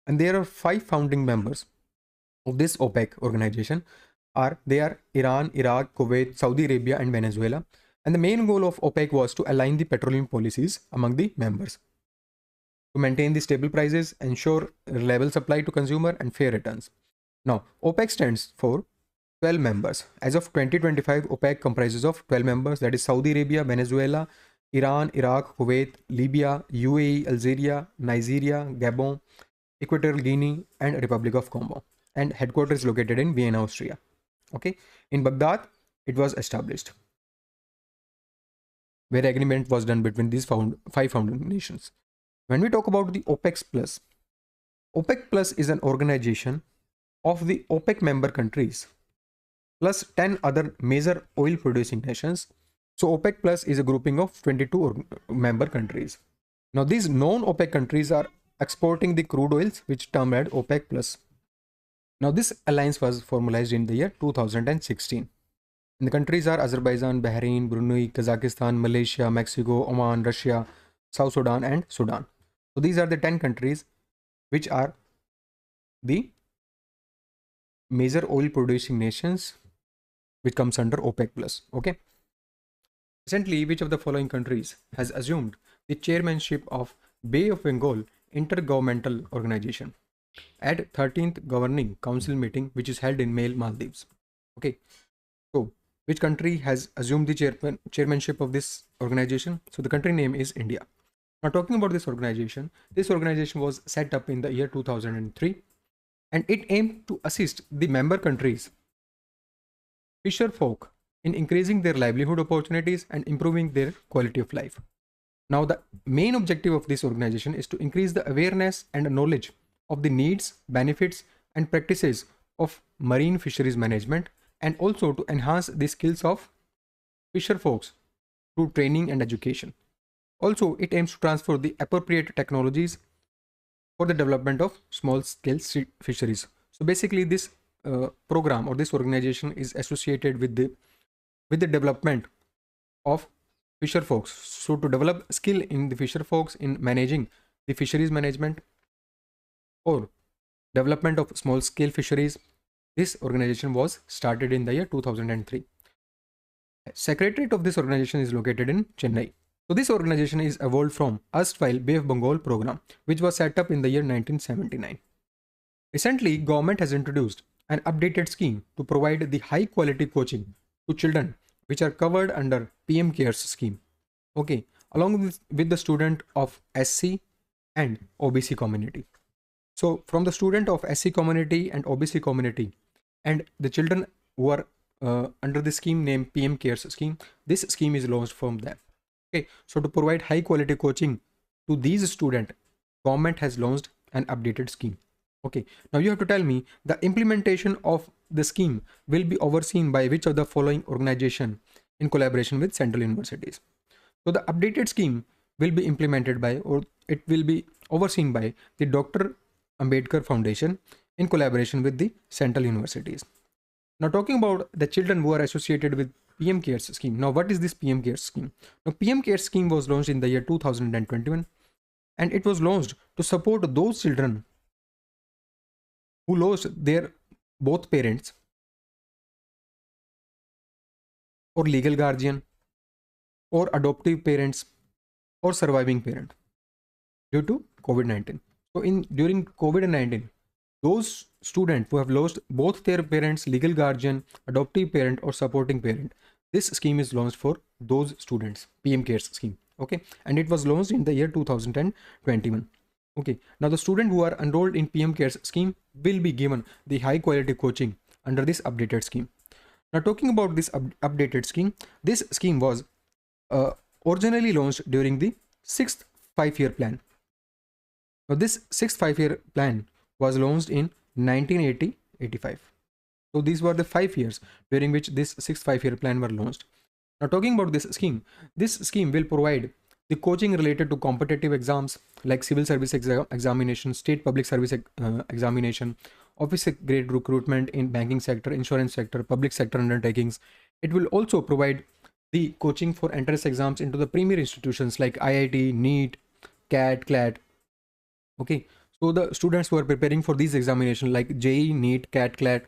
Speaker 2: and there are 5 founding members of this OPEC organization. Are Iran, Iraq, Kuwait, Saudi Arabia, and Venezuela. And the main goal of OPEC was to align the petroleum policies among the members to maintain the stable prices, ensure reliable supply to consumer, and fair returns. Now, OPEC stands for 12 members. As of 2025, OPEC comprises of 12 members, that is Saudi Arabia, Venezuela, Iran, Iraq, Kuwait, Libya, UAE, Algeria, Nigeria, Gabon, Equatorial Guinea, and Republic of Congo. And headquarters is located in Vienna, Austria. Okay, in Baghdad, it was established, where agreement was done between these 5 founding nations. When we talk about the OPEC Plus is an organization of the OPEC member countries plus 10 other major oil producing nations. So OPEC Plus is a grouping of 22 member countries. Now these non-OPEC countries are exporting the crude oils, which termed as OPEC Plus. Now this alliance was formalized in the year 2016. And the countries are Azerbaijan, Bahrain, Brunei, Kazakhstan, Malaysia, Mexico, Oman, Russia, South Sudan, and Sudan. So these are the 10 countries which are the major oil producing nations which comes under OPEC Plus. Okay. Recently, which of the following countries has assumed the chairmanship of Bay of Bengal Intergovernmental Organization at 13th Governing Council meeting, which is held in Maldives? Okay. So which country has assumed the chairmanship of this organization? So the country name is India. Now talking about this organization was set up in the year 2003, and it aimed to assist the member countries, fisher folk, in increasing their livelihood opportunities and improving their quality of life. Now the main objective of this organization is to increase the awareness and knowledge of the needs, benefits, and practices of marine fisheries management, and also to enhance the skills of fisher folks through training and education. Also, it aims to transfer the appropriate technologies for the development of small scale fisheries. So basically this program or this organization is associated with the development of fisher folks. So to develop skill in the fisher folks in managing the fisheries management or development of small scale fisheries, this organization was started in the year 2003. Secretariat of this organization is located in Chennai. So this organization is evolved from erstwhile Bay of Bengal program, which was set up in the year 1979. Recently, government has introduced an updated scheme to provide the high quality coaching to children which are covered under PM Cares scheme. Okay, along with the student of SC and OBC community. So from the student of SC community and OBC community and the children who are under the scheme named PM Cares scheme, this scheme is launched from them. Okay, so to provide high quality coaching to these students, government has launched an updated scheme. Okay, now you have to tell me the implementation of the scheme will be overseen by which of the following organization in collaboration with central universities. So the updated scheme will be implemented by, or it will be overseen by, the Dr. Ambedkar Foundation in collaboration with the central universities. Now talking about the children who are associated with PM Cares scheme. Now what is this PM Cares scheme? Now PM Cares scheme was launched in the year 2021, and it was launched to support those children who lost their both parents or legal guardian or adoptive parents or surviving parent due to COVID-19. So during COVID-19, those students who have lost both their parents, legal guardian, adoptive parent or supporting parent, this scheme is launched for those students, PM Cares scheme. Okay, and it was launched in the year 2021. Okay, now the students who are enrolled in PM Cares scheme will be given the high quality coaching under this updated scheme. Now talking about this updated scheme, this scheme was originally launched during the 6th 5-year plan. Now this 6th 5-year plan was launched in 1980-85. So these were the 5 years during which this 6th 5-year plan were launched. Now talking about this scheme will provide the coaching related to competitive exams like civil service examination, state public service examination, office grade recruitment in banking sector, insurance sector, public sector undertakings. It will also provide the coaching for entrance exams into the premier institutions like IIT, NEET, CAT, CLAT. Okay, so the students who are preparing for these examinations like JEE, NEET, CAT, CLAT,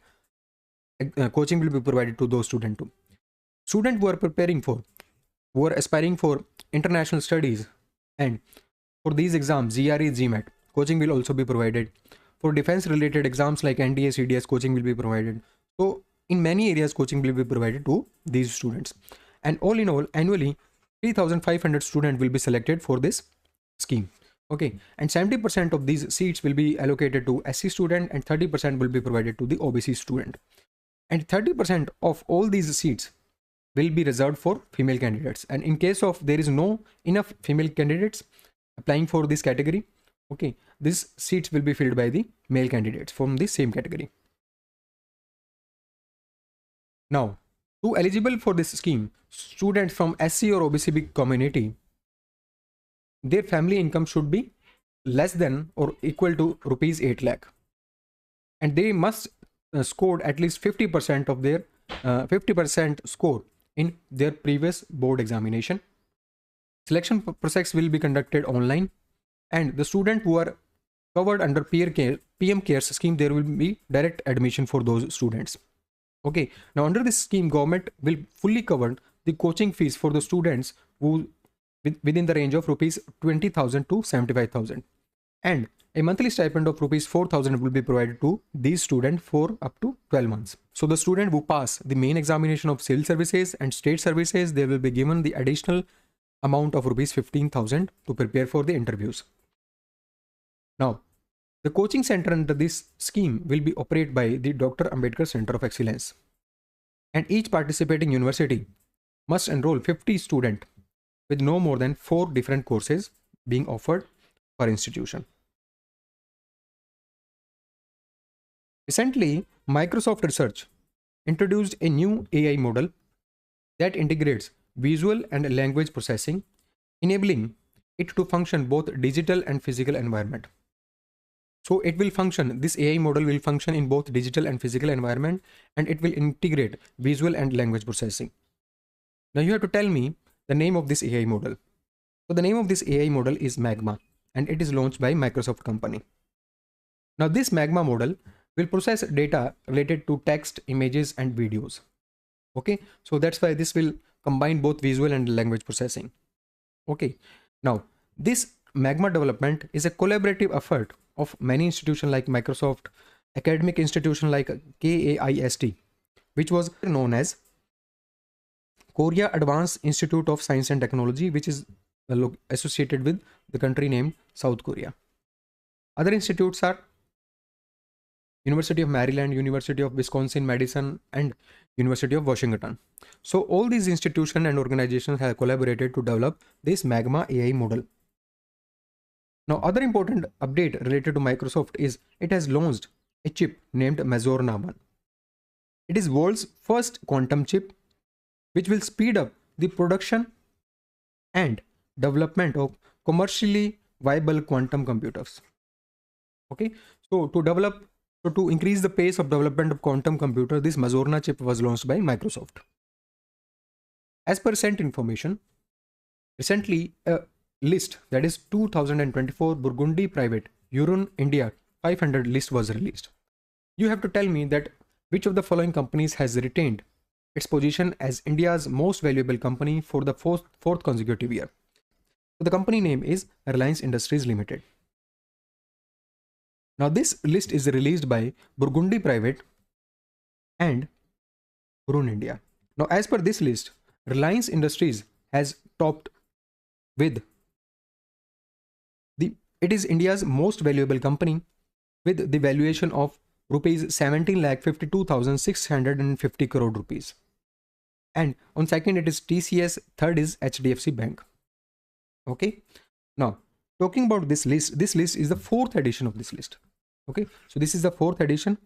Speaker 2: coaching will be provided to those students too. Students who are aspiring for international studies and for these exams, GRE, GMAT, coaching will also be provided. For defense related exams like NDA, CDS, coaching will be provided. So in many areas, coaching will be provided to these students. And all in all, annually, 3,500 students will be selected for this scheme. Okay, and 70% of these seats will be allocated to SC student and 30% will be provided to the OBC student. And 30% of all these seats will be reserved for female candidates. And in case of there is no enough female candidates applying for this category, okay, these seats will be filled by the male candidates from the same category. Now, to eligible for this scheme, students from SC or OBC community, their family income should be less than or equal to rupees 8 lakh. And they must score at least 50% of their 50% score in their previous board examination. Selection process will be conducted online, and the student who are covered under PM CARES scheme, there will be direct admission for those students. Okay, now under this scheme, government will fully cover the coaching fees for the students who within the range of rupees 20,000 to 75,000, and a monthly stipend of rupees 4,000 will be provided to these students for up to 12 months. So the student who pass the main examination of civil services and state services, they will be given the additional amount of rupees 15,000 to prepare for the interviews. Now, the coaching center under this scheme will be operated by the Dr. Ambedkar Center of Excellence, and each participating university must enroll 50 students with no more than 4 different courses being offered per institution. Recently, Microsoft Research introduced a new AI model that integrates visual and language processing, enabling it to function both digital and physical environment. So it will function, this AI model will function in both digital and physical environment, and it will integrate visual and language processing. Now you have to tell me the name of this AI model. So the name of this AI model is Magma, and it is launched by Microsoft company. Now this Magma model will process data related to text, images, and videos. Okay, so that's why this will combine both visual and language processing. Okay, now this Magma development is a collaborative effort of many institutions like Microsoft, academic institution like KAIST, which was known as Korea Advanced Institute of Science and Technology, which is associated with the country named South Korea. Other institutes are University of Maryland, University of Wisconsin, Madison, and University of Washington. So all these institutions and organizations have collaborated to develop this Magma AI model. Now, other important update related to Microsoft is it has launched a chip named Mazorna 1. It is world's first quantum chip, which will speed up the production and development of commercially viable quantum computers. Okay, so to increase the pace of development of quantum computer, this Mazorna chip was launched by Microsoft. As per recent information, recently a list, that is 2024 Burgundy Private Hurun India 500 list was released. You have to tell me that which of the following companies has retained its position as India's most valuable company for the fourth consecutive year. So the company name is Reliance Industries Limited. Now this list is released by Burgundy Private and Hurun India. Now as per this list, Reliance Industries has topped with it is India's most valuable company with the valuation of rupees 17,52,650 crore rupees. And on second it is TCS, third is HDFC Bank. Okay. Now talking about this list is the fourth edition of this list. Okay, so this is the fourth edition,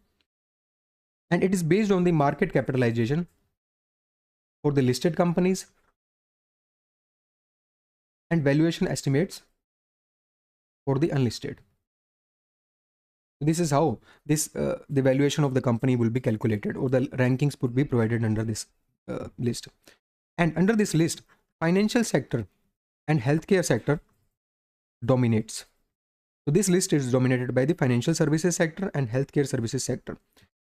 Speaker 2: and it is based on the market capitalization for the listed companies and valuation estimates for the unlisted. This is how the valuation of the company will be calculated, or the rankings would be provided under this list. And under this list, financial sector and healthcare sector dominates. So this list is dominated by the financial services sector and healthcare services sector.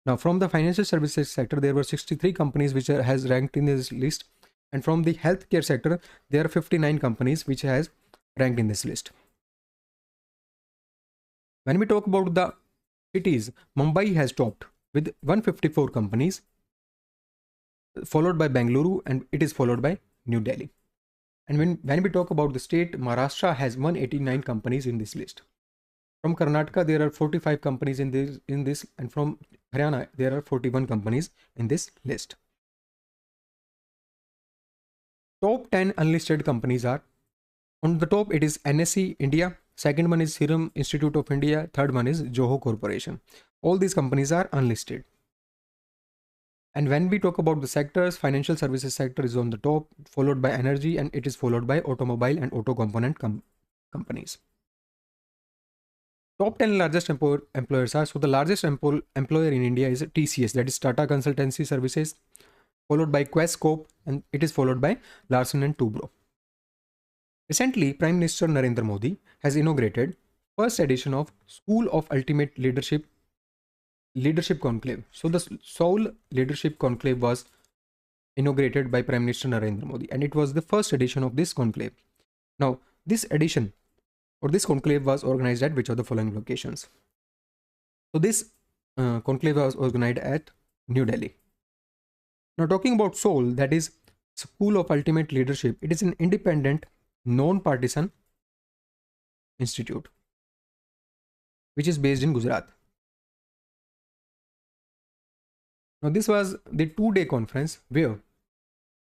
Speaker 2: Now, from the financial services sector, there were 63 companies which has ranked in this list, and from the healthcare sector, there are 59 companies which has ranked in this list. When we talk about the cities, Mumbai has topped with 154 companies, followed by Bengaluru, and it is followed by New Delhi. And when we talk about the state, Maharashtra has 189 companies in this list. From Karnataka, there are 45 companies in this, and from Haryana, there are 41 companies in this list. Top 10 unlisted companies are, on the top it is NSE India, second one is Serum Institute of India, third one is Joho Corporation. All these companies are unlisted. And when we talk about the sectors, financial services sector is on the top, followed by energy, and it is followed by automobile and auto component companies. Top 10 largest employers are, so the largest employer in India is TCS, that is Tata Consultancy Services, followed by Quess Corp, and it is followed by Larsen and Toubro. Recently, Prime Minister Narendra Modi has inaugurated first edition of School of Ultimate Leadership Conclave. So the Seoul Leadership Conclave was inaugurated by Prime Minister Narendra Modi, and it was the first edition of this conclave. Now, this edition or this conclave was organized at which of the following locations? So this conclave was organized at New Delhi. Now, talking about Seoul, that is School of Ultimate Leadership, it is an independent, non-partisan institute which is based in Gujarat. Now, this was the 2-day conference where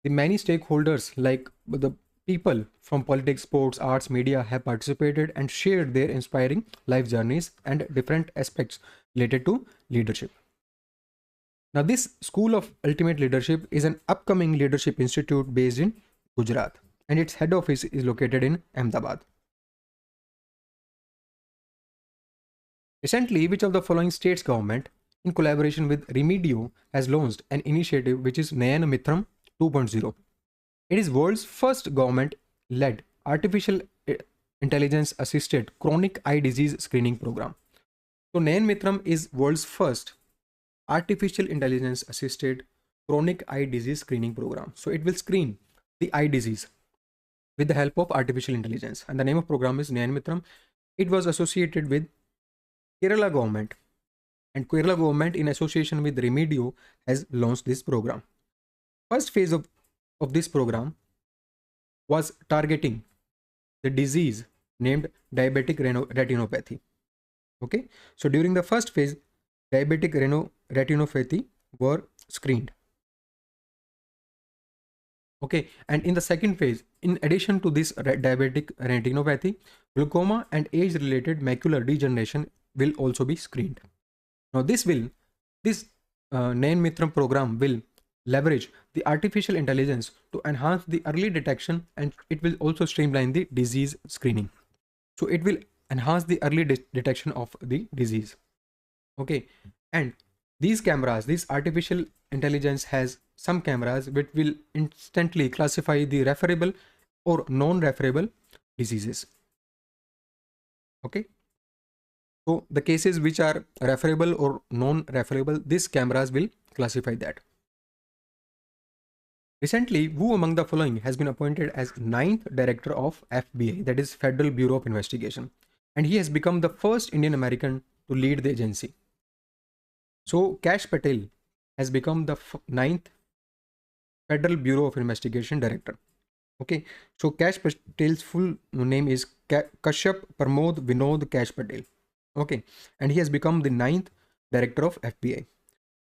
Speaker 2: the many stakeholders like the people from politics, sports, arts, media have participated and shared their inspiring life journeys and different aspects related to leadership. Now, this School of Ultimate Leadership is an upcoming leadership institute based in Gujarat, and its head office is located in Ahmedabad. Recently, which of the following states government, in collaboration with Remedio, has launched an initiative which is Nayan Mitram 2.0. It is world's first government-led artificial intelligence assisted chronic eye disease screening program. So Nayan Mitram is world's first artificial intelligence assisted chronic eye disease screening program. So it will screen the eye disease with the help of artificial intelligence, and the name of program is Nayan Mitram. It was associated with Kerala government, and Kerala government in association with Remedio has launched this program. First phase of this program was targeting the disease named diabetic retinopathy. Okay, so during the first phase, diabetic retinopathy were screened. Okay, and in the second phase, in addition to this diabetic retinopathy, glaucoma and age-related macular degeneration will also be screened. Now, this Nayan Mitram program will leverage the artificial intelligence to enhance the early detection, and it will also streamline the disease screening. So it will enhance the early detection of the disease. Okay, and these cameras, this artificial intelligence has some cameras which will instantly classify the referable or non-referable diseases. Okay, so the cases which are referable or non-referable, these cameras will classify that. Recently, who among the following has been appointed as 9th director of FBI, that is Federal Bureau of Investigation, and he has become the first Indian American to lead the agency. So Kash Patel has become the 9th Federal Bureau of Investigation director. Okay, so Kash Patel's full name is Kashyap Pramod Vinod Kash Patel. Okay, and he has become the 9th director of FBI.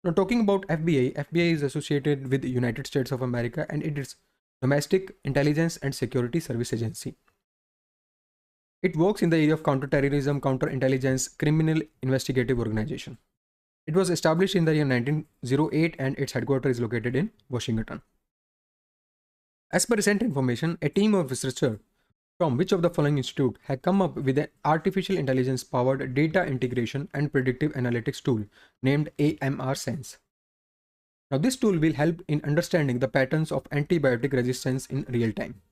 Speaker 2: Now, talking about FBI, FBI is associated with the United States of America, and it is Domestic Intelligence and Security Service Agency. It works in the area of counterterrorism, counterintelligence, criminal investigative organization. It was established in the year 1908, and its headquarters is located in Washington. As per recent information, a team of researchers from which of the following institute have come up with an artificial intelligence powered data integration and predictive analytics tool named AMR Sense? Now, this tool will help in understanding the patterns of antibiotic resistance in real time.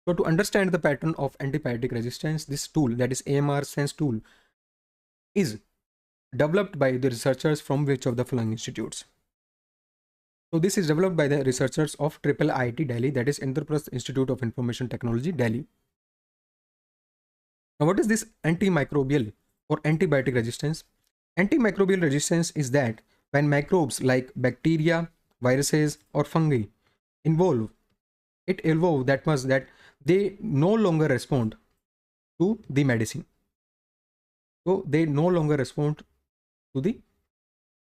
Speaker 2: So, to understand the pattern of antibiotic resistance, this tool, that is AMR Sense tool, is developed by the researchers from which of the following institutes? So, this is developed by the researchers of IIIT Delhi, that is Indraprasth Institute of Information Technology, Delhi. Now, what is this antimicrobial or antibiotic resistance? Antimicrobial resistance is that when microbes like bacteria, viruses, or fungi involve, it evolve that much that they no longer respond to the medicine. So they no longer respond to the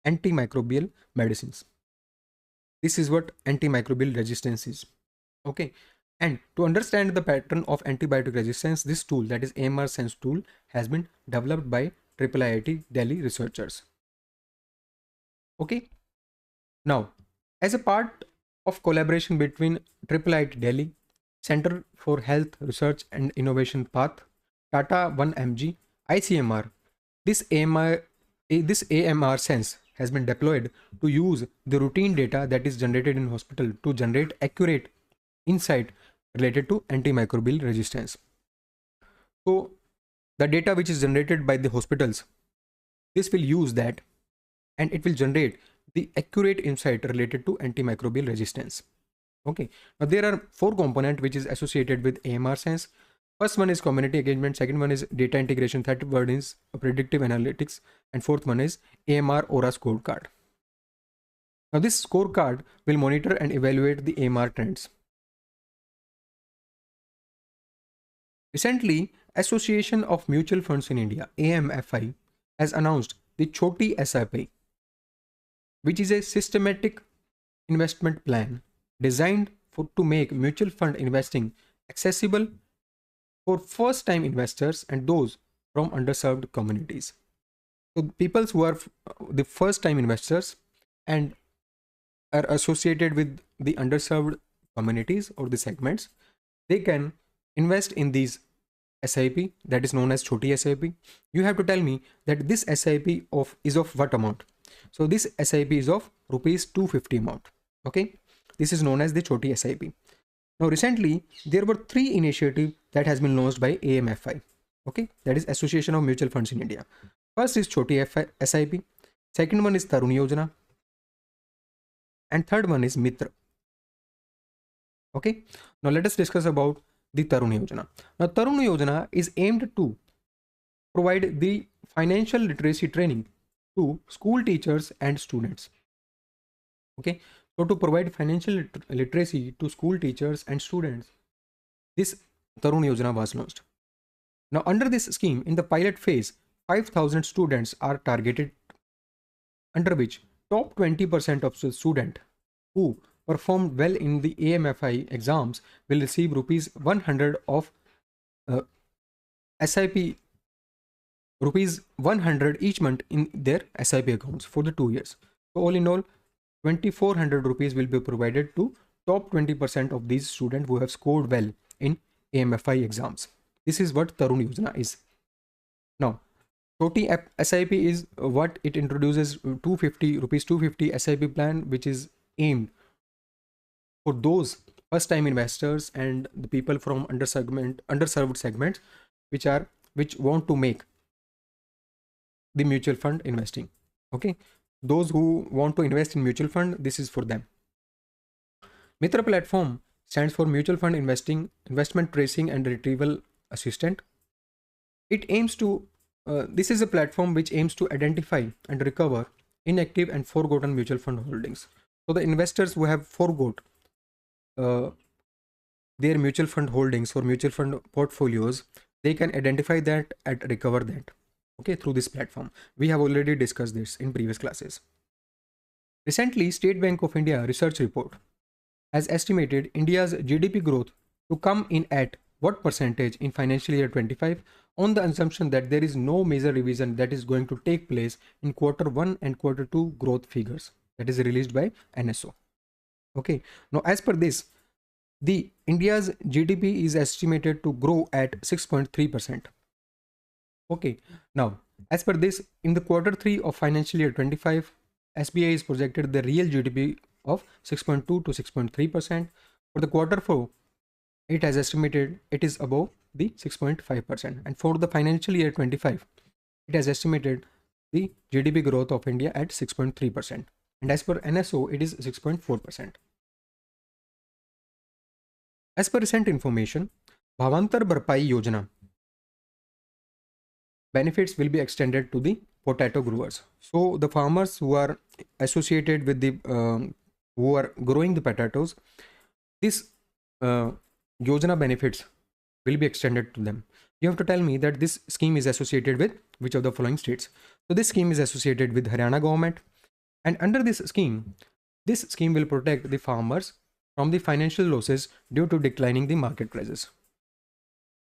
Speaker 2: antimicrobial medicines. This is what antimicrobial resistance is. Okay. And to understand the pattern of antibiotic resistance, this tool, that is AMR Sense tool, has been developed by IIIT Delhi researchers. Okay. Now, as a part of collaboration between IIIT Delhi, Center for Health Research and Innovation Path, Tata 1mg, ICMR, this AMR Sense has been deployed to use the routine data that is generated in hospital to generate accurate insight related to antimicrobial resistance. So the data which is generated by the hospitals, this will use that and it will generate the accurate insight related to antimicrobial resistance. Okay, now there are 4 components which is associated with AMR Sense. First one is community engagement, second one is data integration, third one is predictive analytics, and fourth one is AMR Aura scorecard. Now this scorecard will monitor and evaluate the AMR trends. Recently, Association of Mutual Funds in India, AMFI, has announced the Choti SIP, which is a systematic investment plan designed to make mutual fund investing accessible for first-time investors and those from underserved communities. So people who are the first-time investors and are associated with the underserved communities or the segments, they can invest in these SIP, that is known as Choti SIP. You have to tell me that this SIP is of what amount. So this SIP is of rupees 250 amount. Okay, this is known as the Choti SIP. Now recently there were 3 initiatives that has been launched by AMFI. Okay, that is Association of Mutual Funds in India. First is Choti SIP, second one is Tarun Yojana, and third one is Mitra. Okay, now let us discuss about the Tarun Yojana. Now Tarun Yojana is aimed to provide the financial literacy training to school teachers and students. Okay, so to provide financial literacy to school teachers and students, this Tarun Yojana was launched. Now under this scheme, in the pilot phase, 5,000 students are targeted, under which top 20% of the students who performed well in the AMFI exams will receive rupees 100 of SIP, rupees 100 each month in their SIP accounts for the 2 years. So all in all, 2,400 rupees will be provided to top 20% of these students who have scored well in AMFI exams. This is what Tarun Yojana is. Now, Choti SIP is what it introduces 250 SIP plan, which is aimed for those first-time investors and the people from underserved segments, which want to make the mutual fund investing. Okay, those who want to invest in mutual fund, this is for them. Mitra platform stands for Mutual Fund Investment Tracing and Retrieval Assistant. It aims to this is a platform which aims to identify and recover inactive and forgotten mutual fund holdings. So the investors who have forgot their mutual fund holdings or mutual fund portfolios, they can identify that and recover that. Okay, through this platform. We have already discussed this in previous classes. Recently, State Bank of India research report has estimated India's GDP growth to come in at what percentage in financial year 25 on the assumption that there is no major revision that is going to take place in Q1 and Q2 growth figures that is released by NSO. Okay, now as per this, the India's GDP is estimated to grow at 6.3%. Okay, now as per this, in the quarter 3 of financial year 25, SBI is projected the real GDP of 6.2 to 6.3%. For the quarter 4, it has estimated it is above the 6.5%. And for the financial year 25, it has estimated the GDP growth of India at 6.3%. And as per NSO, it is 6.4%. As per recent information, Bhavantar Bharpai Yojana benefits will be extended to the potato growers. So the farmers who are associated with the who are growing the potatoes, this Yojana benefits will be extended to them. You have to tell me that this scheme is associated with which of the following states. So this scheme is associated with Haryana government, and under this scheme will protect the farmers from the financial losses due to declining the market prices.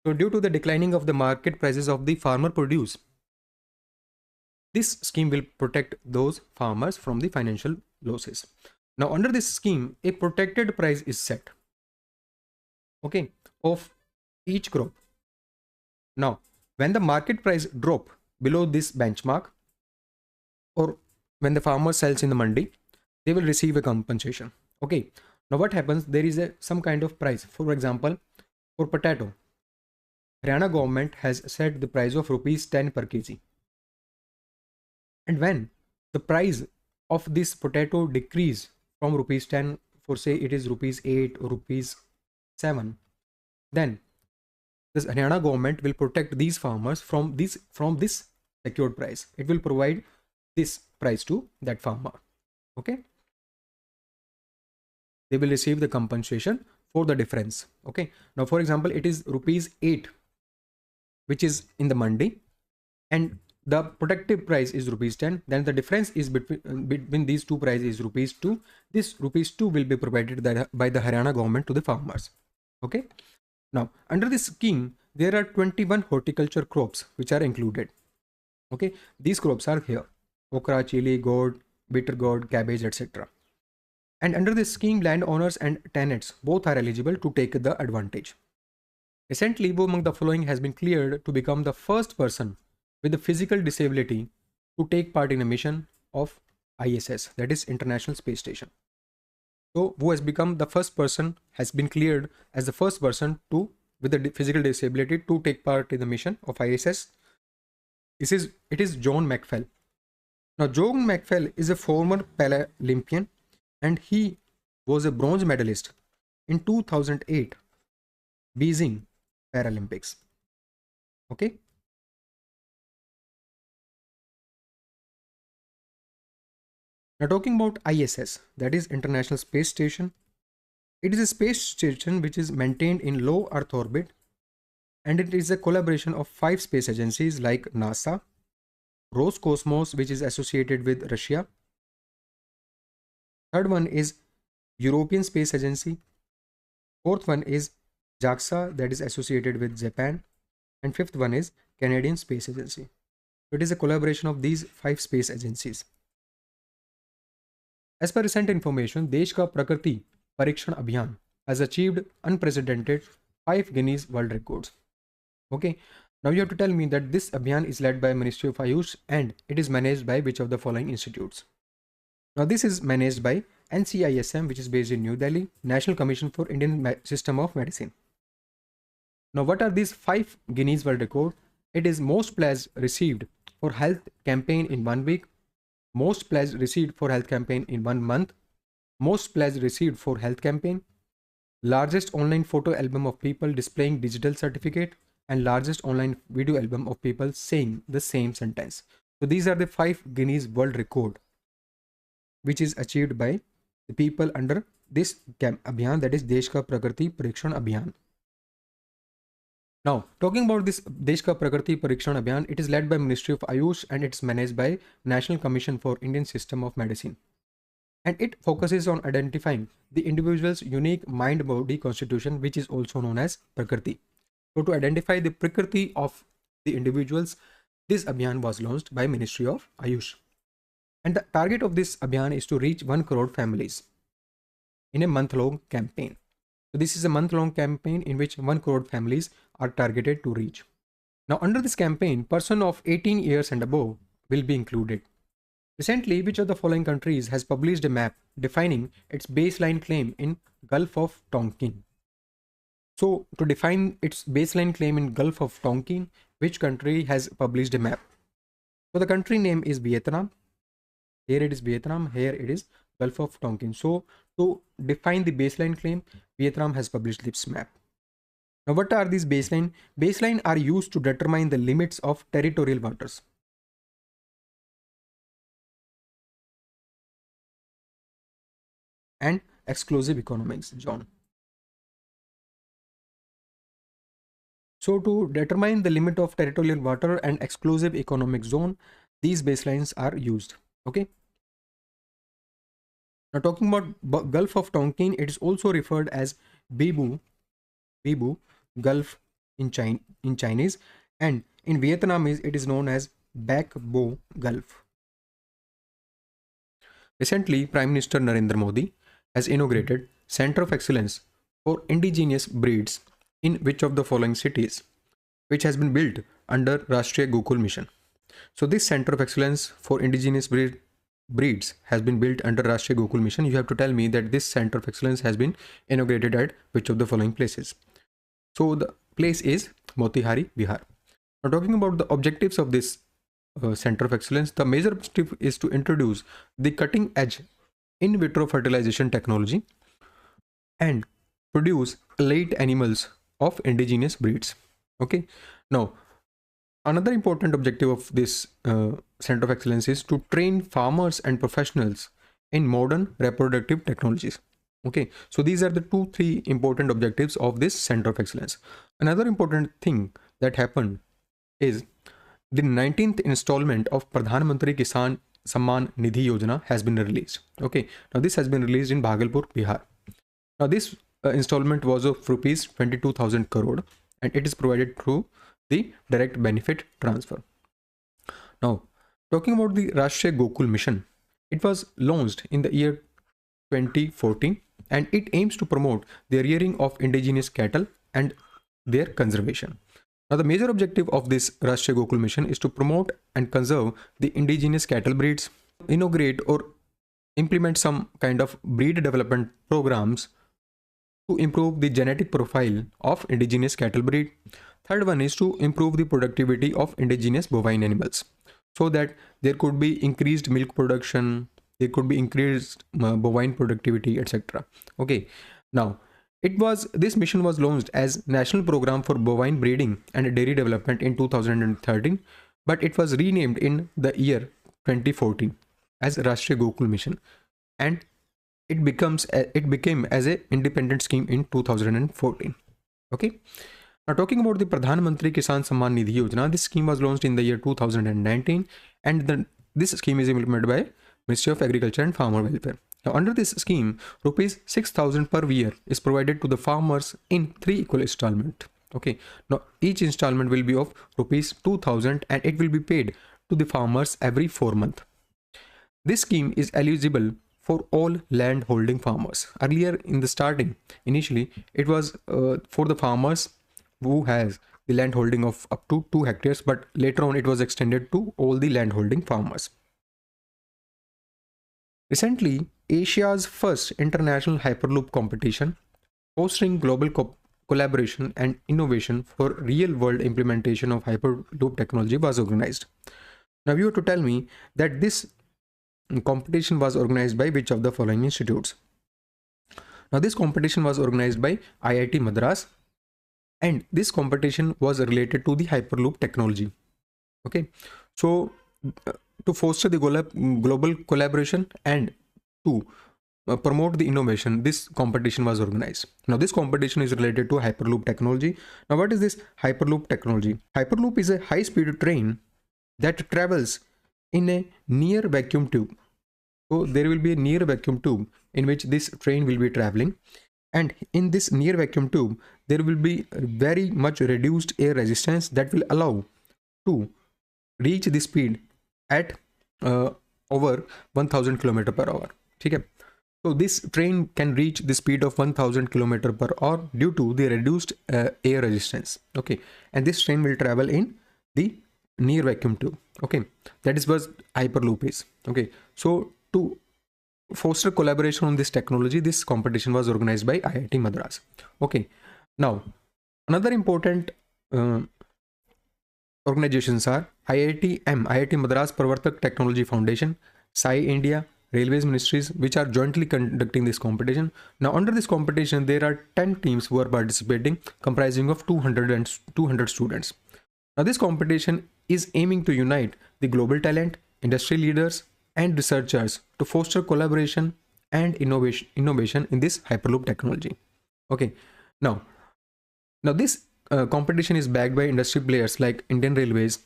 Speaker 2: So due to the declining of the market prices of the farmer produce, this scheme will protect those farmers from the financial losses. Now under this scheme, a protected price is set, okay, of each crop. Now when the market price drop below this benchmark, or when the farmer sells in the mandi, they will receive a compensation. Okay, now what happens, there is some kind of price. For example, for potato, Haryana government has set the price of rupees 10 per kg. And when the price of this potato decrease from rupees 10, for say it is rupees 8 or rupees 7, then this Haryana government will protect these farmers from this secured price. It will provide this price to that farmer. Okay, they will receive the compensation for the difference. Okay, now for example, it is rupees 8 which is in the mandi, and the protective price is rupees 10, then the difference is between these two prices is rupees 2. This rupees 2 will be provided by the Haryana government to the farmers. Okay, now under this scheme there are 21 horticulture crops which are included. Okay, these crops are here: okra, chili, gourd, bitter gourd, cabbage, etc. And under this scheme, landowners and tenants both are eligible to take the advantage. Recently, who among the following has been cleared to become the first person with a physical disability to take part in a mission of ISS, that is International Space Station? So who has become the first person, has been cleared as the first person to with a physical disability to take part in the mission of ISS? It is John McPhail. Now John McPhail is a former Paralympian, and he was a bronze medalist in 2008 Beijing Paralympics. Okay, now talking about ISS, that is International Space Station. It is a space station which is maintained in low Earth orbit, and it is a collaboration of 5 space agencies like NASA, Roscosmos, which is associated with Russia. Third one is European Space Agency. Fourth one is JAXA, that is associated with Japan. And fifth one is Canadian Space Agency. It is a collaboration of these 5 space agencies. As per recent information, Desh Ka Prakriti Parikshan Abhiyan has achieved unprecedented 5 Guinness World Records. Okay, now you have to tell me that this Abhiyan is led by Ministry of Ayush, and it is managed by which of the following institutes? Now this is managed by NCISM, which is based in New Delhi, National Commission for Indian System of Medicine. Now what are these 5 Guinness World Records? It is most pledge received for health campaign in 1 week, most pledge received for health campaign in 1 month, most pledge received for health campaign, largest online photo album of people displaying digital certificate, and largest online video album of people saying the same sentence. So these are the 5 Guinness World Record which is achieved by the people under this Abhiyan, that is Desh Ka Prakriti Parikshan Abhiyan. Now, talking about this Desh Ka Prakriti Parikshan Abhiyan, it is led by Ministry of Ayush, and it's managed by National Commission for Indian System of Medicine. And it focuses on identifying the individual's unique mind-body constitution, which is also known as Prakriti. So to identify the Prakriti of the individuals, this Abhiyan was launched by Ministry of Ayush. And the target of this Abhiyan is to reach 1 crore families in a month-long campaign. So this is a month-long campaign in which 1 crore families are targeted to reach. Now, under this campaign, person of 18 years and above will be included. Recently, which of the following countries has published a map defining its baseline claim in Gulf of Tonkin? So, to define its baseline claim in Gulf of Tonkin, which country has published a map? So, the country name is Vietnam. Here it is Vietnam, here it is Gulf of Tonkin. So, to define the baseline claim, Vietnam has published this map. Now, what are these baseline? Baseline are used to determine the limits of territorial waters. And exclusive economic zone. So to determine the limit of territorial water and exclusive economic zone, these baselines are used. Okay. Now talking about Gulf of Tonkin, it is also referred as Bibu Gulf in Chinese, and in Vietnamese it is known as Bac Bo Gulf. Recently, Prime Minister Narendra Modi has inaugurated Center of Excellence for Indigenous Breeds in which of the following cities, which has been built under Rashtriya Gokul Mission. So this Center of Excellence for Indigenous Breeds has been built under Rashtriya Gokul Mission. You have to tell me that this Center of Excellence has been inaugurated at which of the following places. So the place is Motihari, Bihar. Now talking about the objectives of this Center of Excellence, the major objective is to introduce the cutting edge in vitro fertilization technology and produce elite animals of indigenous breeds. Okay. Now, another important objective of this Center of Excellence is to train farmers and professionals in modern reproductive technologies. Okay. So these are the 2-3 important objectives of this Center of Excellence. Another important thing that happened is the 19th installment of Pradhan Mantri Kisan Samman Nidhi Yojana has been released. Okay. Now this has been released in Bhagalpur, Bihar. Now this installment was of rupees 22,000 crore and it is provided through the direct benefit transfer. Now, talking about the Rashtriya Gokul Mission, it was launched in the year 2014 and it aims to promote the rearing of indigenous cattle and their conservation. Now, the major objective of this Rashtriya Gokul Mission is to promote and conserve the indigenous cattle breeds, inaugurate or implement some kind of breed development programs to improve the genetic profile of indigenous cattle breed. Third one is to improve the productivity of indigenous bovine animals so that there could be increased milk production, there could be increased bovine productivity, etc. Okay. Now, this mission was launched as National Program for Bovine Breeding and Dairy Development in 2013, but it was renamed in the year 2014 as Rashtriya Gokul Mission, and it became as a independent scheme in 2014. Okay. Now talking about the Pradhan Mantri Kisan Samman Nidhi Yojana, this scheme was launched in the year 2019 and this scheme is implemented by Ministry of Agriculture and Farmer Welfare. Now under this scheme, rupees 6,000 per year is provided to the farmers in 3 equal installments. Okay. Now each installment will be of rupees 2,000 and it will be paid to the farmers every 4 months. This scheme is eligible for all land holding farmers. Earlier in the starting, initially, it was for the farmers who has the land holding of up to 2 hectares, but later on it was extended to all the land holding farmers. Recently, Asia's first international Hyperloop competition, fostering global collaboration and innovation for real world implementation of Hyperloop technology, was organized. Now you have to tell me that this competition was organized by which of the following institutes. Now this competition was organized by IIT Madras and this competition was related to the Hyperloop technology. Okay, so to foster the global collaboration and to promote the innovation, this competition was organized. Now this competition is related to Hyperloop technology. Now what is this Hyperloop technology? Hyperloop is a high-speed train that travels in a near vacuum tube. So there will be a near vacuum tube in which this train will be traveling, and in this near vacuum tube there will be very much reduced air resistance that will allow to reach the speed at over 1000 km per hour. Okay. So this train can reach the speed of 1000 kilometer per hour due to the reduced air resistance. Okay, and this train will travel in the near vacuum tube. Okay, that is what Hyperloop is. Okay, so to foster collaboration on this technology, this competition was organized by IIT Madras. Okay, now another important organizations are IIT Madras Pravartak Technology Foundation, Sai India, Railways Ministries, which are jointly conducting this competition. Now, under this competition, there are 10 teams who are participating, comprising of 200 students. Now, this competition is aiming to unite the global talent, industry leaders, and researchers to foster collaboration and innovation in this Hyperloop technology. Okay, now this competition is backed by industry players like Indian Railways,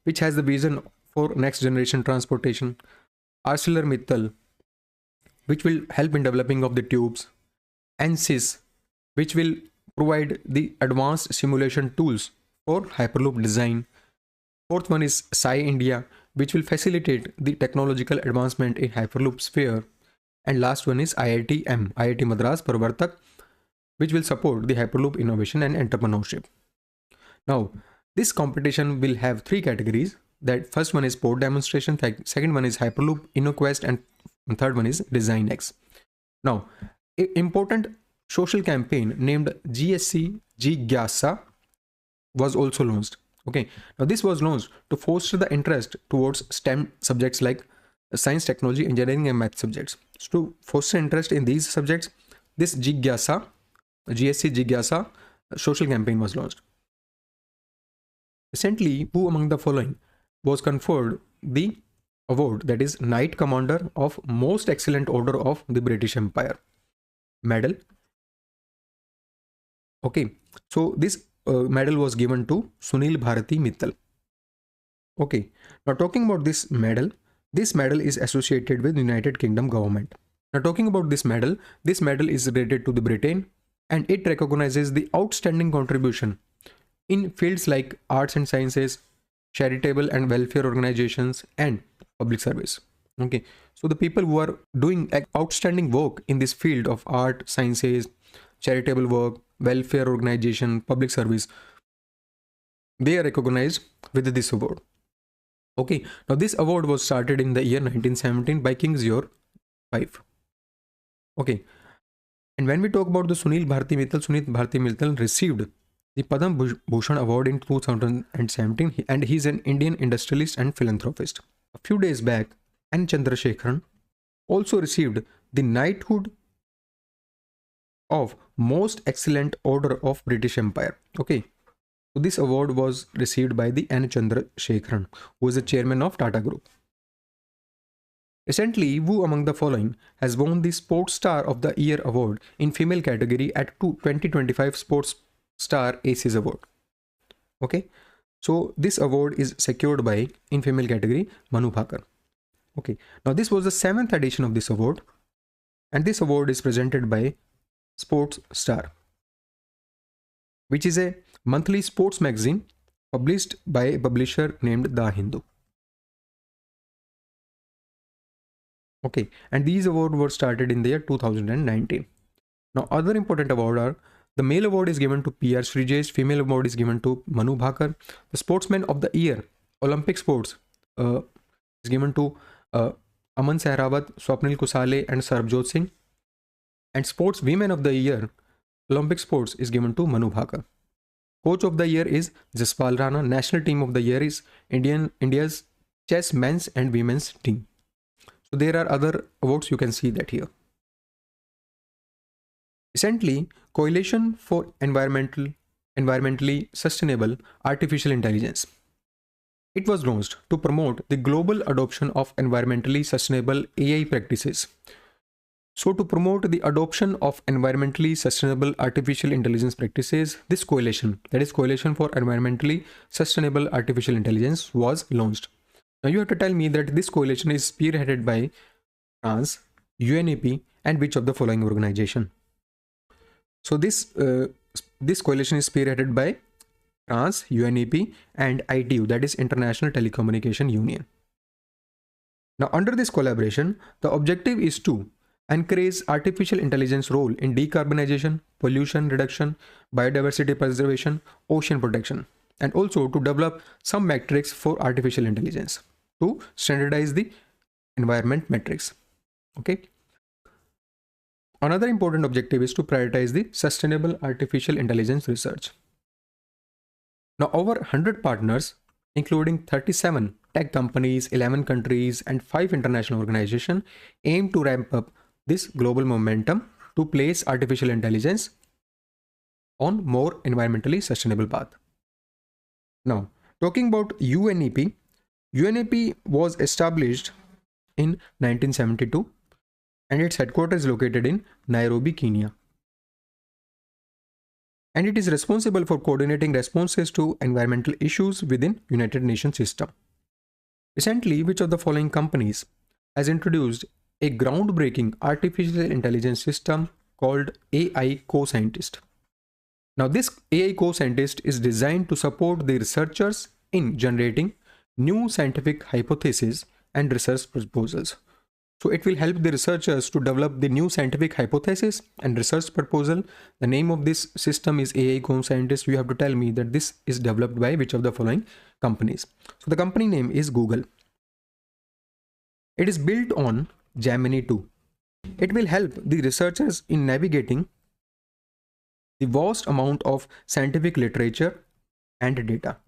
Speaker 2: which has the vision for next generation transportation, ArcelorMittal, which will help in developing of the tubes, ANSYS, which will provide the advanced simulation tools for Hyperloop design. Fourth one is Sai India, which will facilitate the technological advancement in Hyperloop sphere. And last one is IIT Madras Pravartak, which will support the Hyperloop innovation and entrepreneurship. Now, this competition will have 3 categories. That first one is port demonstration, second one is Hyperloop InnoQuest, and third one is DesignX. Now, an important social campaign named GSC Jigyasa was also launched. Okay, now this was launched to foster the interest towards STEM subjects like science, technology, engineering, and math subjects. So to foster interest in these subjects, this GSC Jigyasa social campaign was launched. Recently, who among the following was conferred the award, that is Knight Commander of Most Excellent Order of the British Empire medal? Okay, so this medal was given to Sunil Bharati Mittal. Okay, now talking about this medal is associated with United Kingdom government. Now talking about this medal is related to the Britain, and it recognizes the outstanding contribution in fields like arts and sciences, charitable and welfare organizations, and public service. Okay, so the people who are doing outstanding work in this field of art, sciences, charitable work, welfare organization, public service, they are recognized with this award. Okay, now this award was started in the year 1917 by King George V. Okay, and when we talk about the Sunil Bharati Mittal received the Padma Bhushan Award in 2017, and he's an Indian industrialist and philanthropist. A few days back, N. Chandrasekharan also received the Knighthood of Most Excellent Order of British Empire. Okay, so this award was received by the N. Chandrasekharan, who is the chairman of Tata Group. Recently, who among the following has won the Sports Star of the Year award in female category at 2025 Sports Star Aces Award? Okay, so this award is secured by, in female category, Manu Bhaker. Okay, now this was the 7th edition of this award, and this award is presented by Sports Star, which is a monthly sports magazine published by a publisher named The Hindu. Okay, and these awards were started in the year 2019. Now, other important awards are: the male award is given to P.R. Srijesh, female award is given to Manu Bhaker, the Sportsman of the Year, Olympic Sports, is given to Aman Sehrawat, Swapnil Kusale, and Sarbjot Singh, and Sports Women of the Year, Olympic Sports, is given to Manu Bhaker. Coach of the Year is Jaspal Rana. National Team of the Year is India's chess men's and women's team. So there are other awards, you can see that here. Recently, Coalition for Environmentally Sustainable Artificial Intelligence, it was launched to promote the global adoption of environmentally sustainable AI practices. So to promote the adoption of environmentally sustainable artificial intelligence practices, this coalition, that is Coalition for Environmentally Sustainable Artificial Intelligence, was launched. Now you have to tell me that this coalition is spearheaded by France, UNEP, and which of the following organization? So this coalition is spearheaded by France, UNEP, and ITU, that is International Telecommunication Union. Now under this collaboration, the objective is to encourage artificial intelligence role in decarbonization, pollution reduction, biodiversity preservation, ocean protection, and also to develop some metrics for artificial intelligence to standardize the environment metrics. Okay. Another important objective is to prioritize the sustainable artificial intelligence research. Now, over 100 partners, including 37 tech companies, 11 countries, and 5 international organizations, aim to ramp up this global momentum to place artificial intelligence on more environmentally sustainable path. Now, talking about UNEP, UNEP was established in 1972 and its headquarters is located in Nairobi, Kenya. And it is responsible for coordinating responses to environmental issues within United Nations system. Recently, which of the following companies has introduced a groundbreaking artificial intelligence system called AI Co-Scientist? Now, this AI Co-Scientist is designed to support the researchers in generating new scientific hypotheses and research proposals. So it will help the researchers to develop the new scientific hypothesis and research proposal. The name of this system is AI Co-Scientist. You have to tell me that this is developed by which of the following companies. So the company name is Google. It is built on Gemini 2. It will help the researchers in navigating the vast amount of scientific literature and data.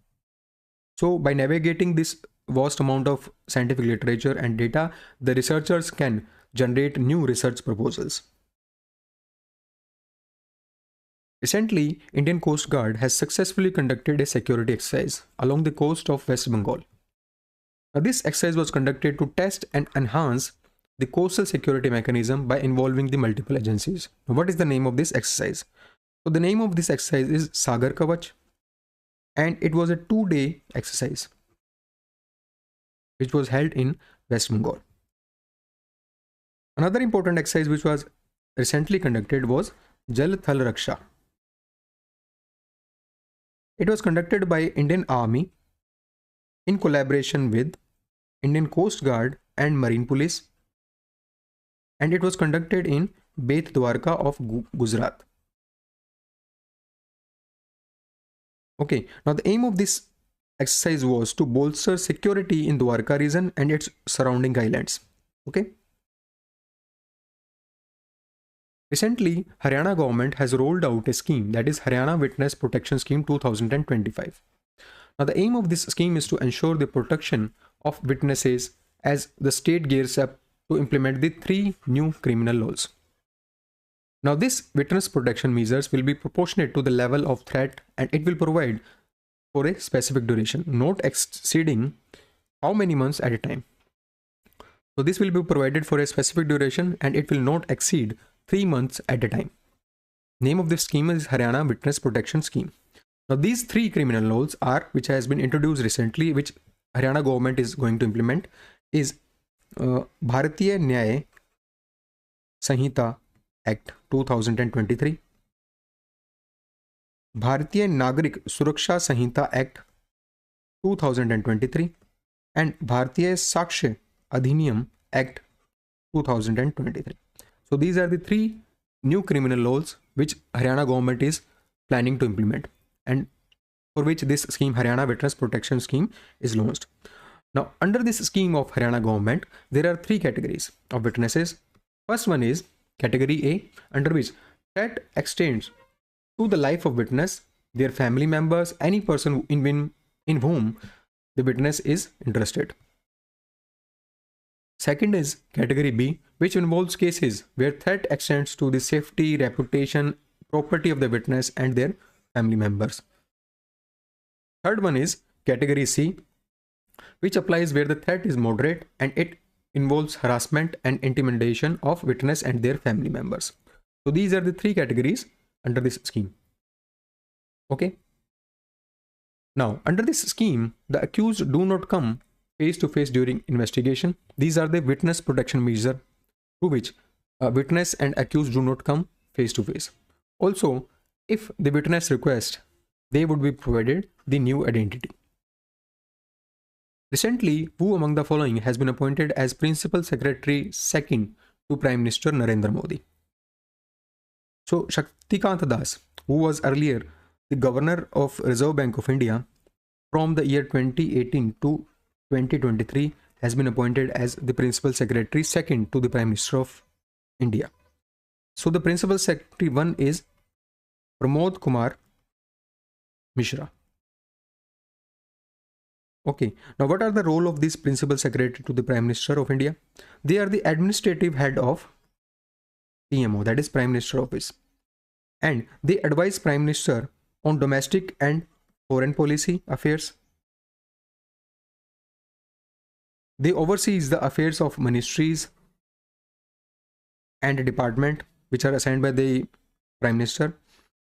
Speaker 2: So by navigating this vast amount of scientific literature and data, the researchers can generate new research proposals. Recently, Indian Coast Guard has successfully conducted a security exercise along the coast of West Bengal. Now, this exercise was conducted to test and enhance the coastal security mechanism by involving the multiple agencies. Now, what is the name of this exercise? So the name of this exercise is Sagar Kavach, and it was a 2-day exercise which was held in West Bengal. Another important exercise which was recently conducted was Jal Thal Raksha. It was conducted by Indian Army in collaboration with Indian Coast Guard and Marine Police, and it was conducted in Bet Dwarka of Gujarat. Okay, now the aim of this exercise was to bolster security in Dwarka region and its surrounding islands. Okay. Recently, Haryana government has rolled out a scheme, that is Haryana Witness Protection Scheme 2025. Now the aim of this scheme is to ensure the protection of witnesses as the state gears up to implement the 3 new criminal laws. Now this witness protection measures will be proportionate to the level of threat, and it will provide for a specific duration, not exceeding how many months at a time. So this will be provided for a specific duration and it will not exceed 3 months at a time. Name of this scheme is Haryana Witness Protection Scheme. Now these 3 criminal laws are, which has been introduced recently, which Haryana government is going to implement, is Bharatiya Nyaya Sanhita Act 2023, Bharatiya Nagrik Suraksha Sanhita Act 2023, and Bharatiya Sakshya Adhiniyam Act 2023. So these are the 3 new criminal laws which Haryana government is planning to implement, and for which this scheme, Haryana Witness Protection Scheme, is launched. Now under this scheme of Haryana government, there are 3 categories of witnesses. First one is Category A, under which threat extends to the life of witness, their family members, any person in whom the witness is interested. Second is Category B, which involves cases where threat extends to the safety, reputation, property of the witness and their family members. Third one is Category C, which applies where the threat is moderate and it involves harassment and intimidation of witness and their family members. So these are the 3 categories under this scheme. Okay. Now under this scheme, the accused do not come face to face during investigation. These are the witness protection measures through which a witness and accused do not come face to face. Also, if the witness requests, they would be provided the new identity. Recently, who among the following has been appointed as Principal Secretary 2nd to Prime Minister Narendra Modi. So Shaktikant Das, who was earlier the governor of Reserve Bank of India from the year 2018 to 2023, has been appointed as the Principal Secretary second to the Prime Minister of India. So the Principal Secretary one is Pramod Kumar Mishra. Okay, now what are the role of this Principal Secretary to the Prime Minister of India? They are the administrative head of PMO, that is Prime Minister Office, and they advise Prime Minister on domestic and foreign policy affairs. They oversees the affairs of ministries and department which are assigned by the Prime Minister.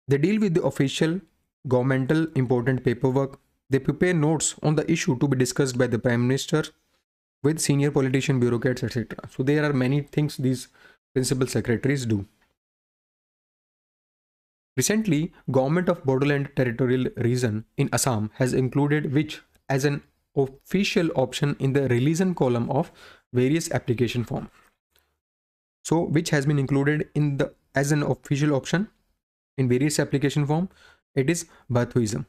Speaker 2: They deal with the official governmental important paperwork. They prepare notes on the issue to be discussed by the Prime Minister with senior politician, bureaucrats, etc. So there are many things these principal secretaries do. Recently, Government of Bodoland Territorial Region in Assam has included which as an official option in the religion column of various application form. So which has been included in the as an official option in various application form? It is Bathuism.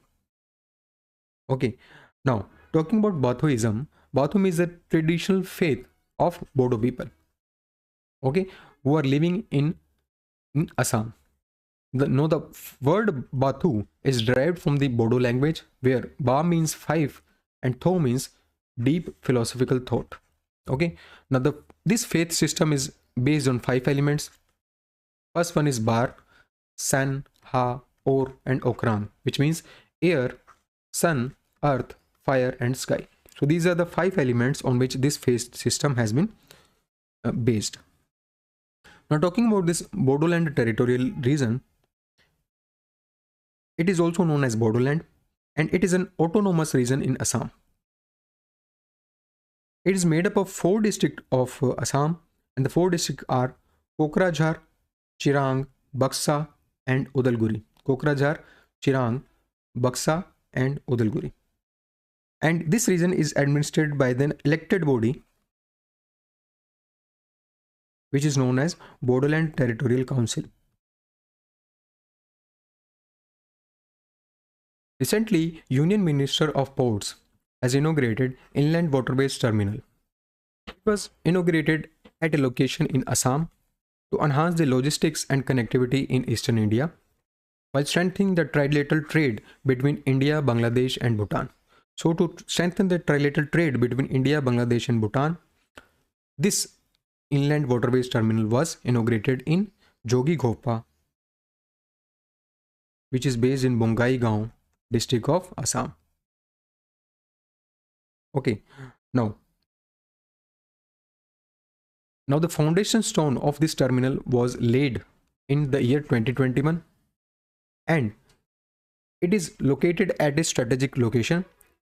Speaker 2: Okay, now talking about Bathuism, Bathum is a traditional faith of Bodo people, okay, who are living in Assam. The word Bathu is derived from the Bodo language, where Ba means 5 and Tho means deep philosophical thought. Okay, now this faith system is based on 5 elements. First one is Bar, Sun, Ha, Or and Okran, which means air, sun, earth, fire and sky. So these are the 5 elements on which this faith system has been based. Now talking about this Bodoland Territorial Region, it is also known as Bodoland and it is an autonomous region in Assam. It is made up of 4 districts of Assam, and the 4 districts are Kokrajhar, Chirang, Baksa and Udalguri. Kokrajhar, Chirang, Baksa and Udalguri. And this region is administered by the elected body which is known as Bodoland Territorial Council. Recently, Union Minister of Ports has inaugurated Inland Waterways Terminal. It was inaugurated at a location in Assam to enhance the logistics and connectivity in eastern India while strengthening the trilateral trade between India, Bangladesh and Bhutan. So to strengthen the trilateral trade between India, Bangladesh and Bhutan, this Inland Waterways Terminal was inaugurated in Jogi Ghopa, which is based in Bongai Gaon district of Assam. Okay, now the foundation stone of this terminal was laid in the year 2021 and it is located at a strategic location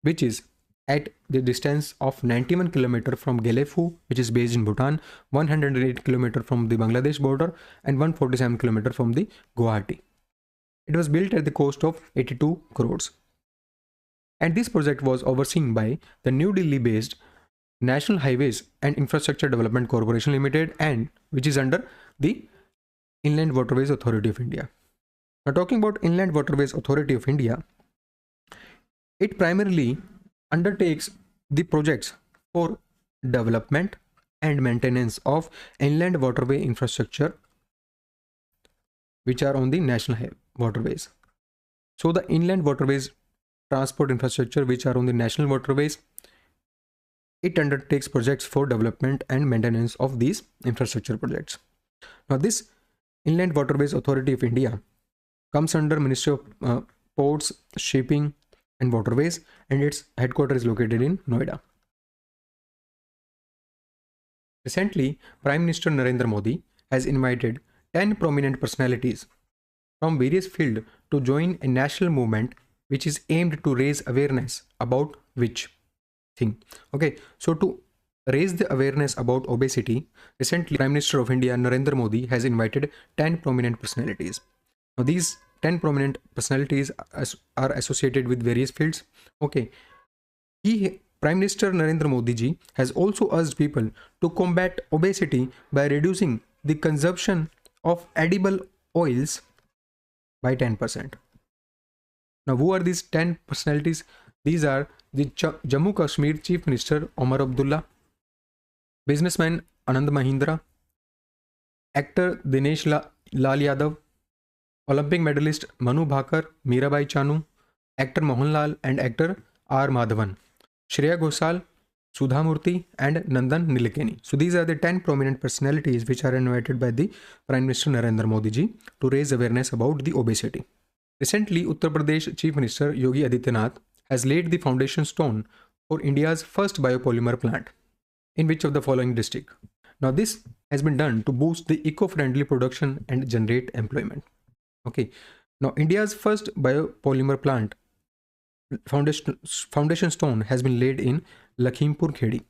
Speaker 2: which is at the distance of 91 km from Gelefu, which is based in Bhutan, 108 km from the Bangladesh border and 147 km from the Guwahati. It was built at the cost of 82 crores. And this project was overseen by the New Delhi based National Highways and Infrastructure Development Corporation Limited, and which is under the Inland Waterways Authority of India. Now talking about Inland Waterways Authority of India, it primarily undertakes the projects for development and maintenance of inland waterway infrastructure which are on the national waterways. So the inland waterways transport infrastructure which are on the national waterways, it undertakes projects for development and maintenance of these infrastructure projects. Now this Inland Waterways Authority of India comes under Ministry of Ports, Shipping and Waterways, and its headquarters is located in Noida. Recently, Prime Minister Narendra Modi has invited 10 prominent personalities from various fields to join a national movement which is aimed to raise awareness about which thing. Okay, so to raise the awareness about obesity, recently Prime Minister of India Narendra Modi has invited 10 prominent personalities. Now these 10 prominent personalities are associated with various fields. Okay, Prime Minister Narendra Modi ji has also urged people to combat obesity by reducing the consumption of edible oils by 10%. Now, who are these 10 personalities? These are the Jammu Kashmir Chief Minister Omar Abdullah, businessman Anand Mahindra, actor Dinesh Lal Yadav, Olympic medalist Manu Bhakar, Mirabai Chanu, actor Mohanlal, and actor R. Madhavan, Shreya Ghoshal, Sudha Murthy, and Nandan Nilekani. So these are the 10 prominent personalities which are invited by the Prime Minister Narendra Modi ji to raise awareness about the obesity. Recently, Uttar Pradesh Chief Minister Yogi Adityanath has laid the foundation stone for India's first biopolymer plant in which of the following district? Now, this has been done to boost the eco-friendly production and generate employment. Okay. Now, India's first biopolymer plant foundation stone has been laid in Lakhimpur Khedi.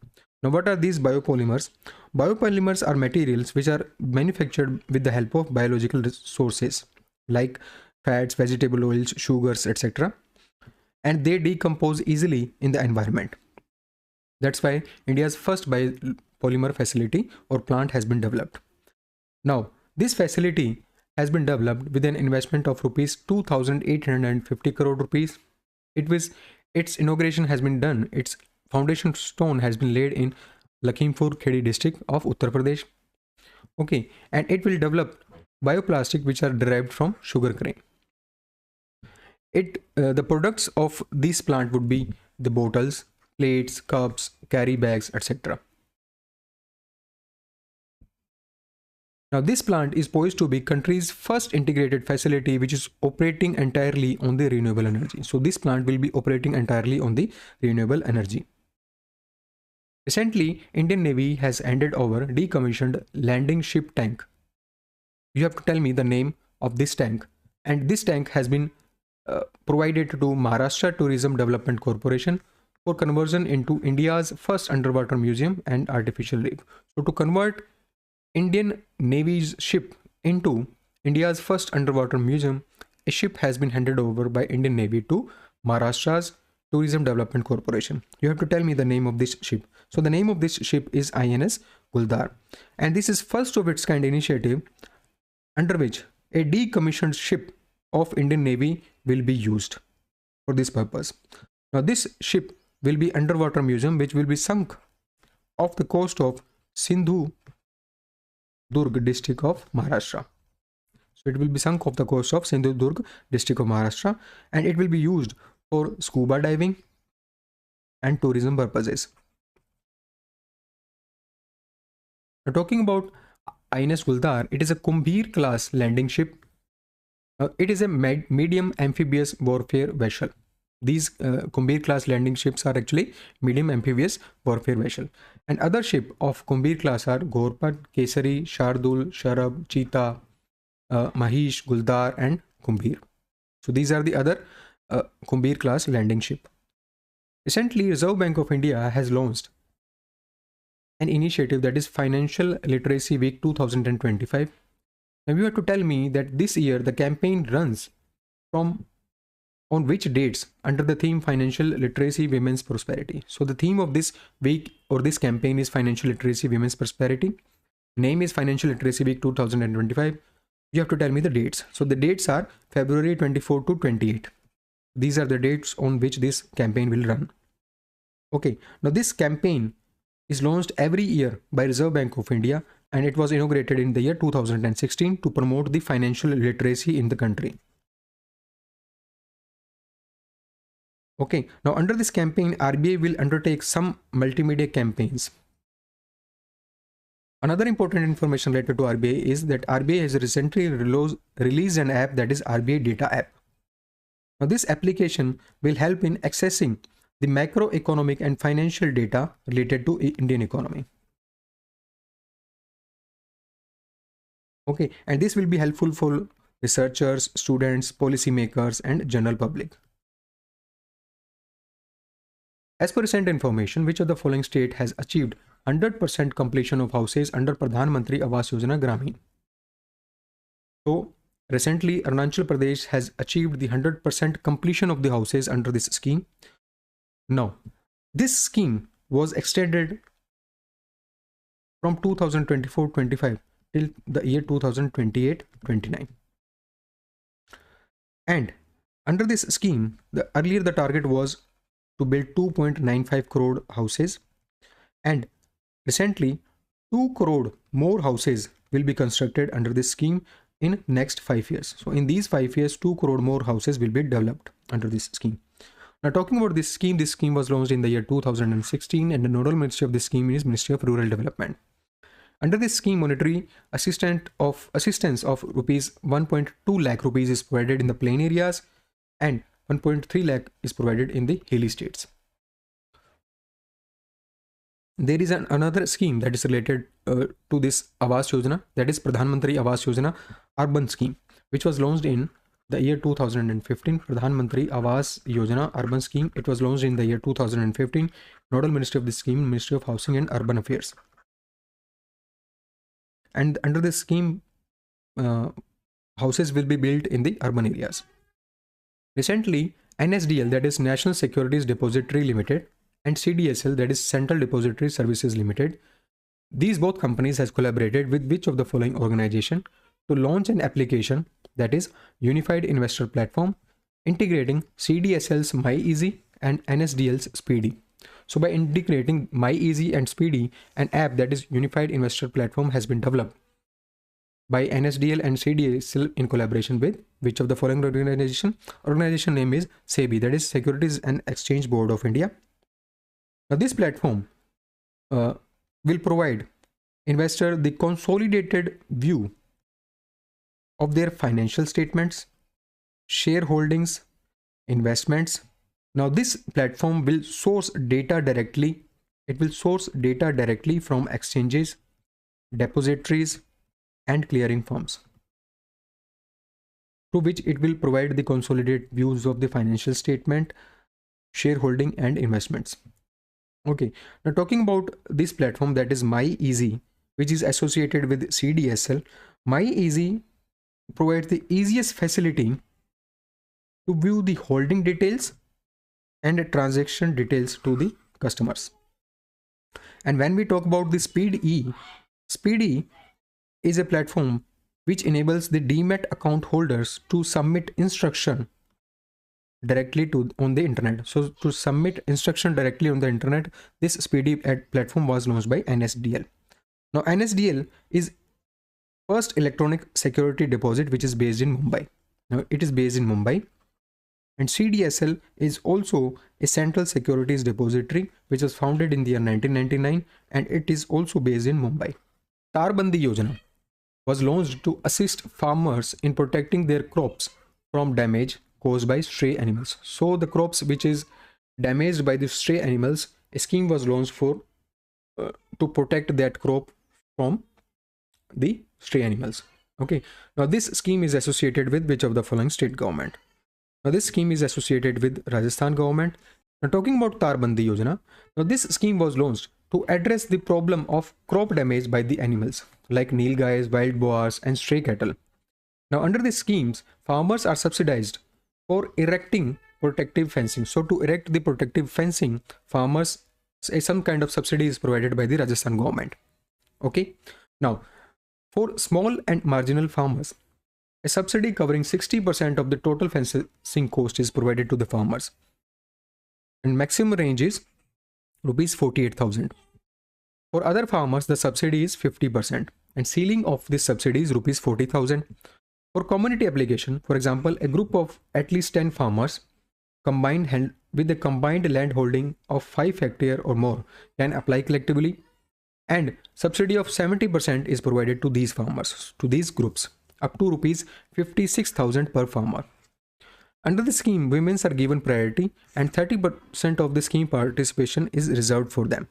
Speaker 2: Now, what are these biopolymers? Biopolymers are materials which are manufactured with the help of biological sources like fats, vegetable oils, sugars, etc. And they decompose easily in the environment. That's why India's first biopolymer facility or plant has been developed. Now, this facility has been developed with an investment of rupees 2,850 crore rupees. Its inauguration has been done. Its foundation stone has been laid in Lakhimpur Khedi district of Uttar Pradesh. Okay, and it will develop bioplastic which are derived from sugarcane. The products of this plant would be the bottles, plates, cups, carry bags, etc. Now, this plant is poised to be country's first integrated facility which is operating entirely on the renewable energy. So, this plant will be operating entirely on the renewable energy. Recently, Indian Navy has handed over decommissioned landing ship tank. You have to tell me the name of this tank. And this tank has been provided to Maharashtra Tourism Development Corporation for conversion into India's first underwater museum and artificial reef. So to convert Indian Navy's ship into India's first underwater museum, a ship has been handed over by Indian Navy to Maharashtra's Tourism Development Corporation. You have to tell me the name of this ship. So the name of this ship is INS Guldar. And this is first of its kind initiative under which a decommissioned ship of Indian Navy will be used for this purpose. Now this ship will be underwater museum which will be sunk off the coast of Sindhu Durg district of Maharashtra. So it will be sunk off the coast of Sindhu Durg district of Maharashtra and it will be used for scuba diving and tourism purposes. Now talking about INS Guldar, it is a Kumbhir class landing ship. It is a medium amphibious warfare vessel. These Kumbhir class landing ships are actually medium amphibious warfare vessel. And other ships of Kumbhir class are Gorpat, Kesari, Shardul, Sharab, Cheetah, Mahish, Guldar and Kumbhir. So these are the other Kumbhir class landing ship. Recently, Reserve Bank of India has launched an initiative that is Financial Literacy Week 2025. Now you have to tell me that this year the campaign runs from on which dates under the theme Financial Literacy Women's Prosperity. So the theme of this week or this campaign is Financial Literacy Women's Prosperity. Name is Financial Literacy Week 2025. You have to tell me the dates. So the dates are February 24 to 28. These are the dates on which this campaign will run. Okay, now this campaign is launched every year by Reserve Bank of India and it was inaugurated in the year 2016 to promote the financial literacy in the country. Okay, now under this campaign, RBI will undertake some multimedia campaigns. Another important information related to RBI is that RBI has recently released an app that is RBI Data App. Now this application will help in accessing the macroeconomic and financial data related to Indian economy. Okay, and this will be helpful for researchers, students, policymakers, and general public. As per recent information, which of the following state has achieved 100% completion of houses under Pradhan Mantri Awas Yojana Gramin? So recently, Arunachal Pradesh has achieved the 100% completion of the houses under this scheme. Now, This scheme was extended from 2024-25 till the year 2028-29. And under this scheme, earlier the target was to build 2.95 crore houses, and recently 2 crore more houses will be constructed under this scheme in next 5 years. So in these 5 years, 2 crore more houses will be developed under this scheme. Now talking about this scheme was launched in the year 2016, and the nodal ministry of this scheme is Ministry of Rural Development. Under this scheme, monetary assistance of rupees 1.2 lakh rupees is provided in the plain areas, and 1.3 lakh is provided in the hilly states. There is another scheme that is related to this Awas Yojana, that is Pradhan Mantri Awas Yojana urban scheme, which was launched in the year 2015. Pradhan Mantri Awas Yojana urban scheme, it was launched in the year 2015. Nodal ministry of this scheme, Ministry of Housing and Urban Affairs. And under this scheme, houses will be built in the urban areas. Recently, NSDL, that is National Securities Depository Limited, and CDSL, that is Central Depository Services Limited, these both companies has collaborated with which of the following organization to launch an application, that is Unified Investor Platform, integrating CDSL's MyEasy and NSDL's Speedy. So by integrating MyEasy and Speedy, an app, that is Unified Investor Platform, has been developed by NSDL and CDSL in collaboration with which of the following organization? Organization name is SEBI, that is Securities and Exchange Board of India. Now this platform will provide investor the consolidated view of their financial statements, shareholdings, investments. Now this platform will source data directly. It will source data directly from exchanges, depositories, and clearing firms, to which it will provide the consolidated views of the financial statement, shareholding, and investments. Okay, now talking about this platform, that is MyEasy, which is associated with CDSL. MyEasy provides the easiest facility to view the holding details and transaction details to the customers. And when we talk about the Speedy is a platform which enables the Demat account holders to submit instruction directly on the internet. So to submit instruction directly on the internet, this Speedy platform was launched by NSDL. Now NSDL is first electronic security deposit which is based in Mumbai. Now it is based in Mumbai. And CDSL is also a central securities depository which was founded in the year 1999, and it is also based in Mumbai. Tarbandi Yojana was launched to assist farmers in protecting their crops from damage caused by stray animals. So the crops which is damaged by the stray animals, a scheme was launched for to protect that crop from the stray animals. Okay, now this scheme is associated with which of the following state government? Now this scheme is associated with Rajasthan government. Now talking about Tarbandi Yojana, now this scheme was launched to address the problem of crop damage by the animals like nilgais, wild boars, and stray cattle. Now under these schemes, farmers are subsidized for erecting protective fencing. So to erect the protective fencing, farmers, some kind of subsidy is provided by the Rajasthan government. Okay, now for small and marginal farmers, a subsidy covering 60% of the total fencing cost is provided to the farmers, and maximum range is rupees 48,000. For other farmers, the subsidy is 50%, and ceiling of this subsidy is rupees 40,000. For community application, for example, a group of at least 10 farmers combined with a combined land holding of 5 hectares or more can apply collectively, and subsidy of 70% is provided to these farmers, to these groups, up to rupees 56,000 per farmer. Under the scheme, women are given priority, and 30% of the scheme participation is reserved for them.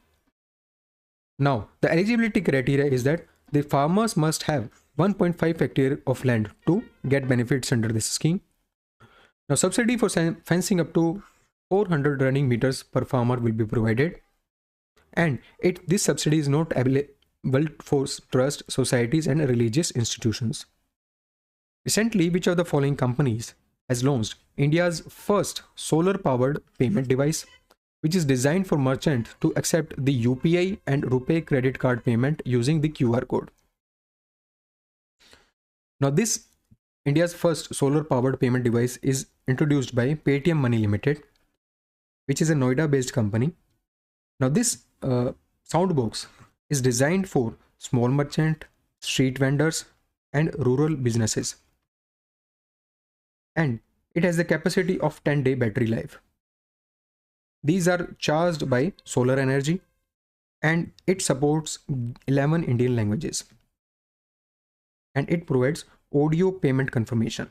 Speaker 2: Now, the eligibility criteria is that the farmers must have 1.5 hectare of land to get benefits under this scheme. Now, subsidy for fencing up to 400 running meters per farmer will be provided, and this subsidy is not available for trust, societies, and religious institutions. Recently, which of the following companies has launched India's first solar-powered payment device? which is designed for merchant to accept the UPI and RuPay credit card payment using the QR code. Now this India's first solar powered payment device is introduced by Paytm Money Limited, which is a Noida based company. Now this soundbox is designed for small merchant, street vendors and rural businesses, and it has the capacity of 10-day battery life. These are charged by solar energy and it supports 11 Indian languages, and it provides audio payment confirmation.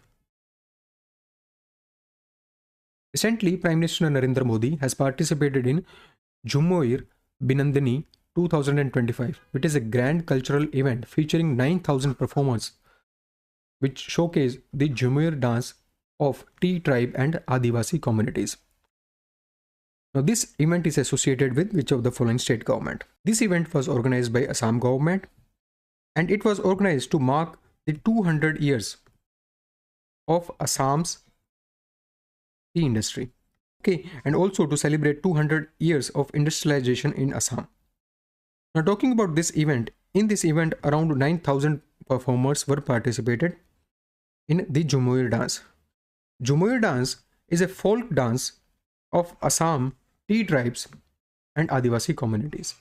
Speaker 2: Recently, Prime Minister Narendra Modi has participated in Jhumoir Binandini 2025, which is a grand cultural event featuring 9,000 performers which showcase the Jhumoir dance of T tribe and Adivasi communities. Now this event is associated with which of the following state government? This event was organized by Assam government, and it was organized to mark the 200 years of Assam's tea industry. Okay, and also to celebrate 200 years of industrialization in Assam. Now talking about this event, in this event around 9,000 performers were participated in the Jhumoir dance. Jhumoir dance is a folk dance of Assam tea tribes and Adivasi communities.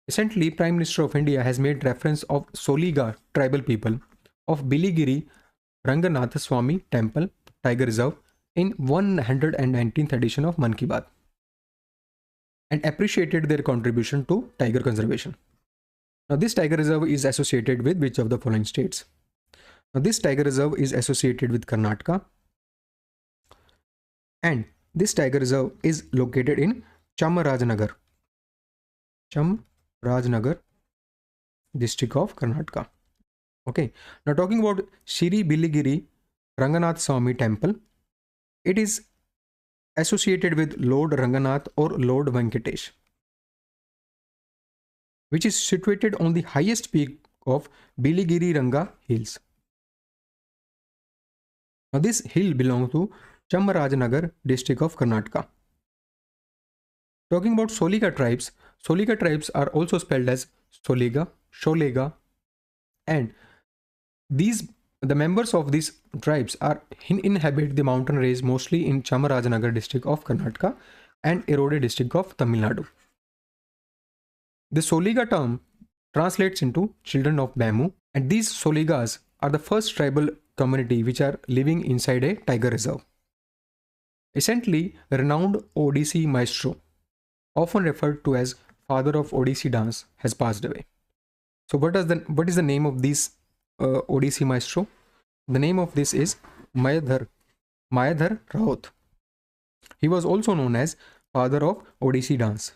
Speaker 2: Recently, Prime Minister of India has made reference of Soliga tribal people of Biligiri Ranganatha Swami Temple Tiger Reserve in 119th edition of Man Ki Baat, and appreciated their contribution to tiger conservation. Now this tiger reserve is associated with which of the following states? Now this tiger reserve is associated with Karnataka, and this tiger reserve is located in Chamarajanagar district of Karnataka. Okay, now talking about Shri Biligiri Ranganath Swami Temple, it is associated with Lord Ranganath or Lord Venkatesh, which is situated on the highest peak of Biligiri Ranga Hills. Now this hill belongs to Chamarajanagar district of Karnataka. Talking about Soliga tribes are also spelled as Soliga, Sholega, and the members of these tribes inhabit the mountain range mostly in Chamarajanagar district of Karnataka and Erode district of Tamil Nadu. The Soliga term translates into children of bamboo, and these Soligas are the first tribal community which are living inside a tiger reserve. Recently, renowned Odissi maestro, often referred to as father of Odissi dance, has passed away. So what is the name of this Odissi maestro? The name of this is Mayadhar Raut. He was also known as father of Odissi dance.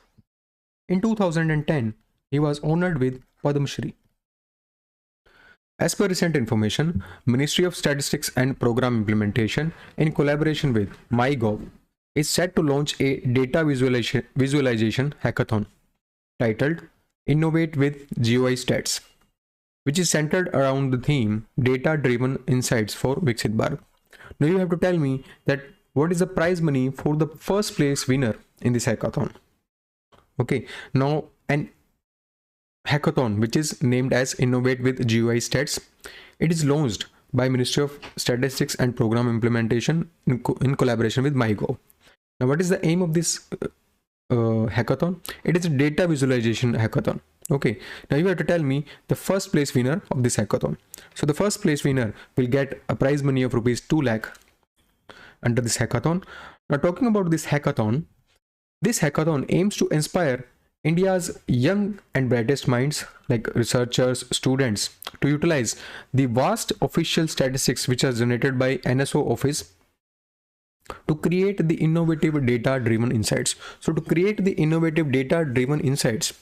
Speaker 2: In 2010, he was honored with Padma Shri. As per recent information, Ministry of Statistics and Program Implementation, in collaboration with MyGov, is set to launch a data visualization hackathon titled Innovate with GeoEye Stats, which is centered around the theme Data-Driven Insights for Viksit Bharat. Now you have to tell me that what is the prize money for the first place winner in this hackathon. Okay, now an hackathon which is named as Innovate with GeoEye Stats, it is launched by Ministry of Statistics and Program Implementation in collaboration with MyGov. Now what is the aim of this hackathon? It is a data visualization hackathon. Okay, now you have to tell me the first place winner of this hackathon. So the first place winner will get a prize money of rupees 2 lakh under this hackathon. Now talking about this hackathon aims to inspire India's young and brightest minds like researchers, students to utilize the vast official statistics which are generated by NSO office to create the innovative data-driven insights. So to create the innovative data-driven insights,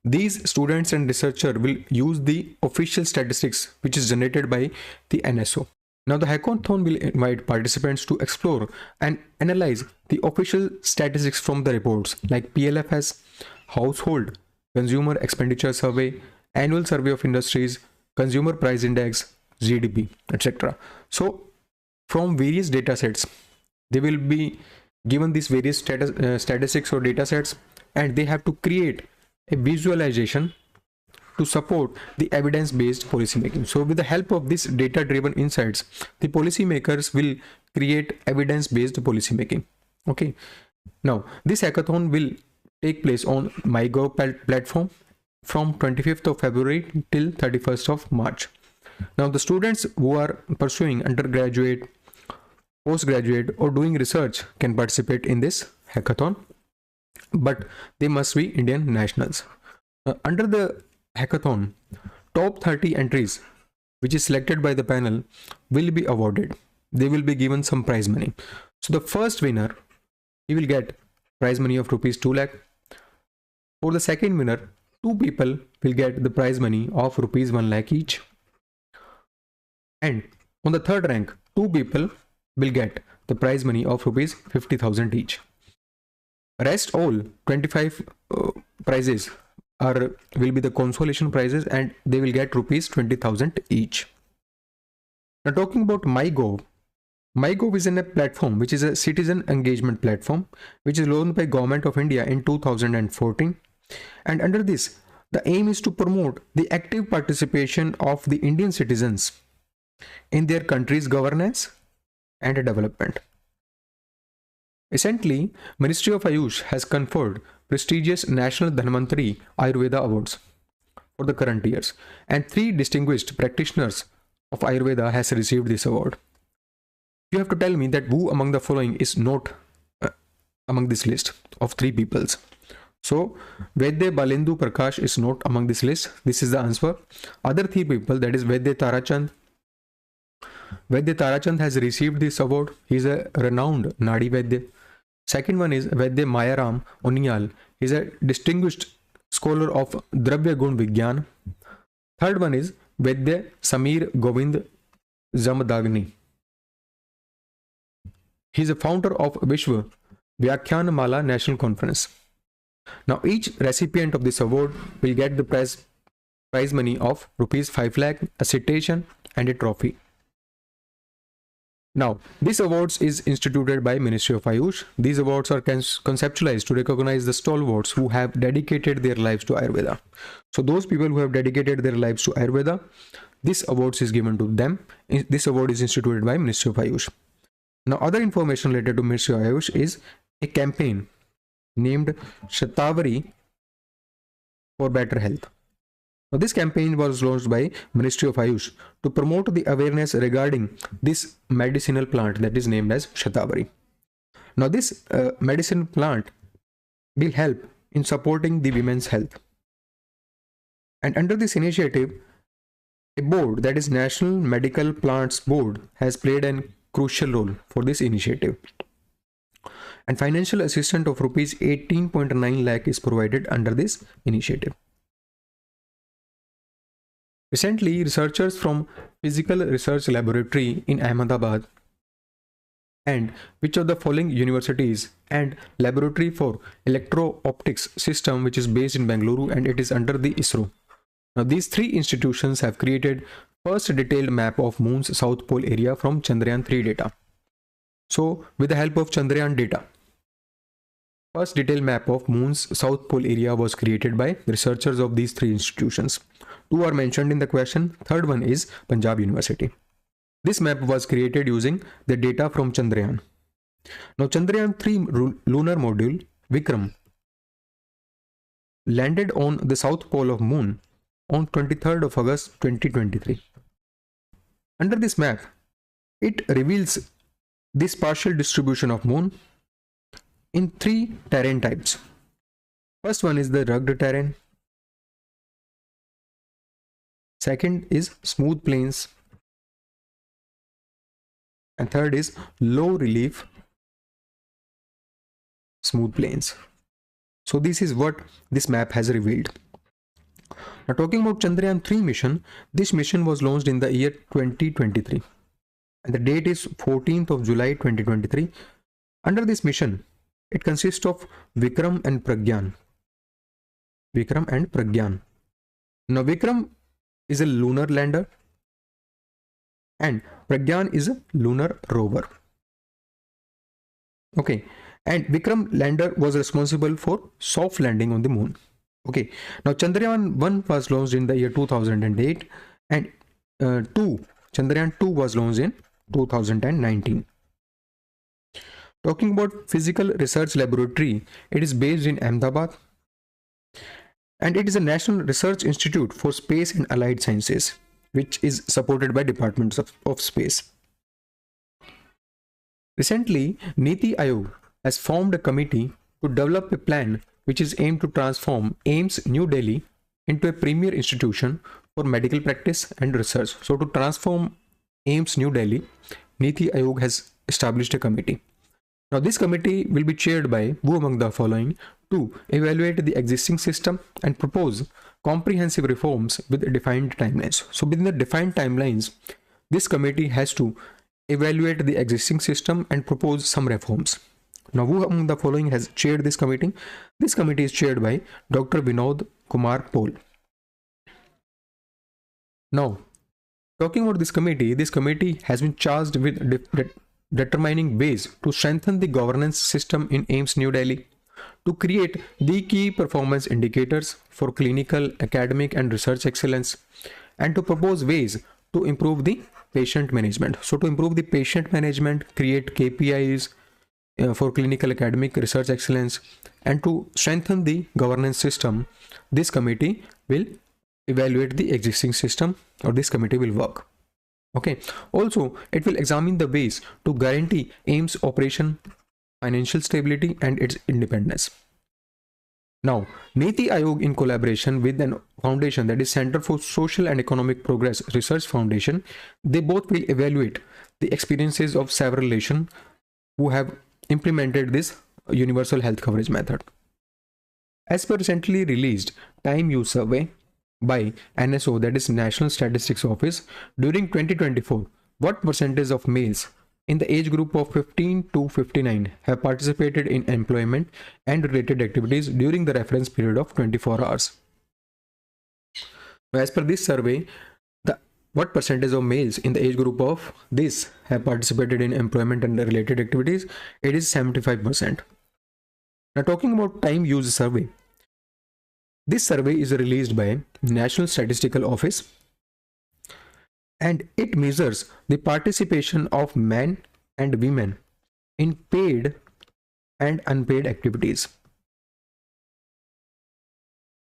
Speaker 2: these students and researchers will use the official statistics which is generated by the NSO. Now the hackathon will invite participants to explore and analyze the official statistics from the reports like PLFS, Household Consumer Expenditure Survey, Annual Survey of Industries, Consumer Price Index, GDP, etc. So from various data sets, they will be given these various statistics or data sets, and they have to create a visualization to support the evidence-based policymaking. So with the help of this data-driven insights, the policymakers will create evidence-based policymaking. Okay. Now, this hackathon will take place on MyGov platform from 25th of February till 31st of March. Now, the students who are pursuing undergraduate, postgraduate, or doing research can participate in this hackathon, but they must be Indian nationals. Under the hackathon, top 30 entries, which is selected by the panel, will be awarded. They will be given some prize money. So the first winner, he will get prize money of rupees 2 lakh. For the second winner, 2 people will get the prize money of rupees 1 lakh each. And on the third rank, 2 people will get the prize money of rupees 50,000 each. Rest all 25 prizes will be the consolation prizes, and they will get rupees 20,000 each. Now talking about MyGov. MyGov is a platform which is a citizen engagement platform which is launched by Government of India in 2014, and under this the aim is to promote the active participation of the Indian citizens in their country's governance and development. Recently, Ministry of Ayush has conferred prestigious National Dhanvantari Ayurveda Awards for the current years, and 3 distinguished practitioners of Ayurveda has received this award. You have to tell me that who among the following is not among this list of 3 peoples. So, Vaidya Balendu Prakash is not among this list. This is the answer. Other 3 people, that is Vaidya Tarachand. Vaidya Tarachand has received this award. He is a renowned Nadi Vaidya. Second one is Vaidya Mayaram Onyal. He is a distinguished scholar of Dravya Gun Vigyan. Third one is Vaidya Samir Govind Zamadagni. He is a founder of Vishwa Vyakhyan Mala National Conference. Now each recipient of this award will get the prize money of rupees 5 lakh, a citation and a trophy. Now, this awards is instituted by Ministry of Ayush. These awards are conceptualized to recognize the stalwarts who have dedicated their lives to Ayurveda. So those people who have dedicated their lives to Ayurveda, this awards is given to them. This award is instituted by Ministry of Ayush. Now, other information related to Ministry of Ayush is a campaign named Shatavari for Better Health. Now, this campaign was launched by Ministry of Ayush to promote the awareness regarding this medicinal plant that is named as Shatavari. Now, this medicinal plant will help in supporting the women's health. And under this initiative, a board, that is National Medical Plants Board, has played a crucial role for this initiative. And financial assistance of rupees 18.9 lakh is provided under this initiative. Recently, researchers from Physical Research Laboratory in Ahmedabad and which of the following universities and Laboratory for Electro-Optics System, which is based in Bengaluru and it is under the ISRO. Now, these 3 institutions have created first detailed map of Moon's South Pole area from Chandrayaan-3 data. So, with the help of Chandrayaan data, first detailed map of Moon's South Pole area was created by researchers of these 3 institutions. 2 are mentioned in the question. Third one is Punjab University. This map was created using the data from Chandrayaan. Now, Chandrayaan-3 lunar module Vikram landed on the south pole of Moon on 23rd of August 2023. Under this map, it reveals this partial distribution of Moon in 3 terrain types. First one is the rugged terrain. Second is smooth plains. And third is low relief smooth plains. So this is what this map has revealed. Now, talking about Chandrayaan-3 mission, this mission was launched in the year 2023 and the date is 14th of July 2023. Under this mission, it consists of Vikram and Pragyan. Vikram and Pragyan. Now, Vikram is a lunar lander and Pragyan is a lunar rover. Okay, And Vikram lander was responsible for soft landing on the moon. Okay, now Chandrayaan 1 was launched in the year 2008, and 2, Chandrayaan 2 was launched in 2019. Talking about Physical Research Laboratory, it is based in Ahmedabad, and it is a national research institute for space and allied sciences, which is supported by departments of space. Recently, Niti Aayog has formed a committee to develop a plan which is aimed to transform AIIMS New Delhi into a premier institution for medical practice and research. So to transform AIIMS New Delhi, Niti Aayog has established a committee. Now this committee will be chaired by who among the following to evaluate the existing system and propose comprehensive reforms with defined timelines. So within the defined timelines, this committee has to evaluate the existing system and propose some reforms. Now, who among the following has chaired this committee? This committee is chaired by Dr. Vinod Kumar Pol. Now, talking about this committee has been charged with determining ways to strengthen the governance system in AIIMS New Delhi, to create the key performance indicators for clinical, academic, and research excellence, and to propose ways to improve the patient management. So, to improve the patient management, create KPIs for clinical, academic, research excellence, and to strengthen the governance system, this committee will evaluate the existing system, or this committee will work. Okay. Also, it will examine the ways to guarantee AIIMS operation, financial stability, and its independence. Now, Niti Aayog, in collaboration with a foundation, that is Center for Social and Economic Progress Research Foundation, they both will evaluate the experiences of several nations who have implemented this universal health coverage method. As per recently released time use survey by NSO, that is National Statistics Office, during 2024, what percentage of males in the age group of 15 to 59 have participated in employment and related activities during the reference period of 24 hours? As per this survey, what percentage of males in the age group of this have participated in employment and related activities? It is 75%. Now, talking about time use survey, this survey is released by National Statistical Office, and it measures the participation of men and women in paid and unpaid activities.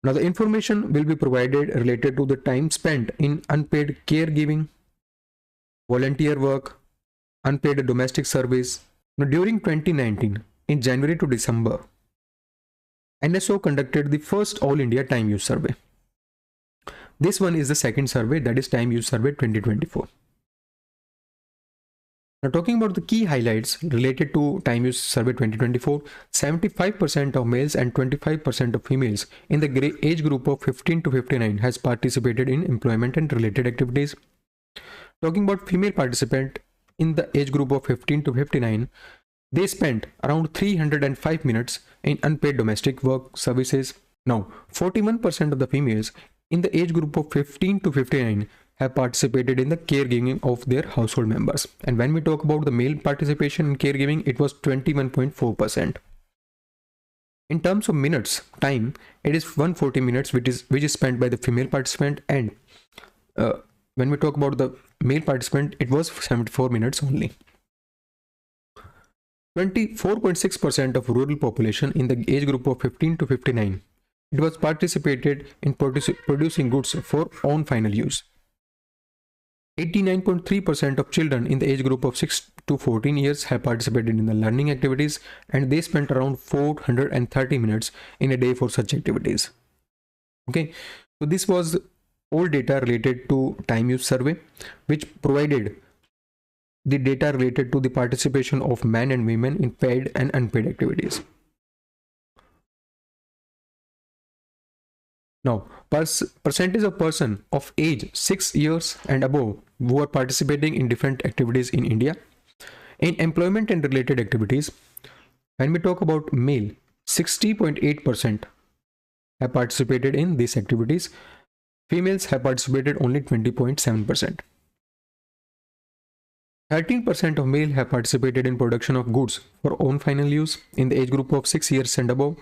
Speaker 2: Now, the information will be provided related to the time spent in unpaid caregiving, volunteer work, unpaid domestic service. Now, during 2019, in January to December, NSO conducted the first All India Time Use Survey. This one is the second survey, that is Time Use Survey 2024. Now, talking about the key highlights related to Time Use Survey 2024, 75% of males and 25% of females in the age group of 15 to 59 has participated in employment and related activities. Talking about female participant in the age group of 15 to 59, they spent around 305 minutes in unpaid domestic work services. Now, 41% of the females in the age group of 15 to 59 have participated in the caregiving of their household members. And when we talk about the male participation in caregiving, it was 21.4%. In terms of minutes, time, it is 140 minutes, which is spent by the female participant, and when we talk about the male participant, it was 74 minutes only. 24.6% of rural population in the age group of 15 to 59, it was participated in producing goods for own final use. 89.3% of children in the age group of 6 to 14 years have participated in the learning activities, and they spent around 430 minutes in a day for such activities. Okay, so this was all data related to time use survey, which provided the data related to the participation of men and women in paid and unpaid activities. Now, percentage of person of age 6 years and above who are participating in different activities in India. In employment and related activities, when we talk about male, 60.8% have participated in these activities. Females have participated only 20.7%. 13% of male have participated in production of goods for own final use in the age group of 6 years and above.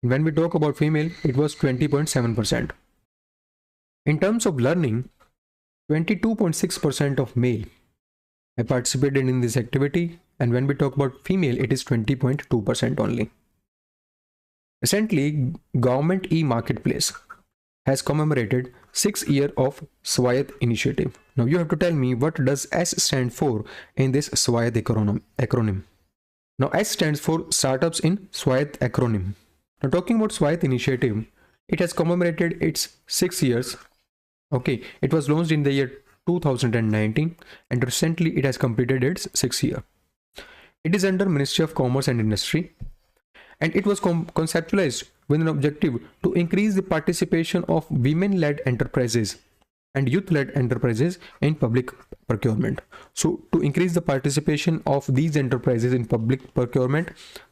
Speaker 2: When we talk about female, it was 20.7%. In terms of learning, 22.6% of male have participated in this activity, and when we talk about female, it is 20.2% only. Recently, Government e-Marketplace has commemorated 6 years of Swayat initiative. Now you have to tell me, what does S stand for in this Swayat acronym? Now S stands for Startups in Swayat acronym. Now talking about Swayat initiative, it has commemorated its 6 years. Okay, it was launched in the year 2019 and recently it has completed its 6th year. It is under Ministry of Commerce and Industry, and it was conceptualized with an objective to increase the participation of women-led enterprises and youth-led enterprises in public procurement. So to increase the participation of these enterprises in public procurement,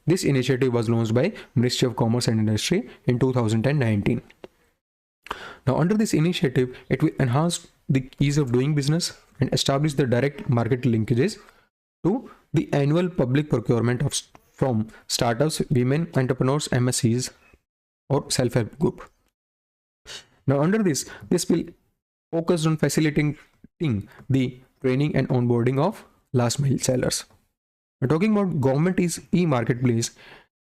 Speaker 2: this initiative was launched by Ministry of Commerce and Industry in 2019. Now under this initiative, it will enhance the ease of doing business and establish the direct market linkages to the annual public procurement from startups, women entrepreneurs, MSCs, or self-help group. Now under this will focus on facilitating the training and onboarding of last mile sellers. Now talking about Government e-Marketplace,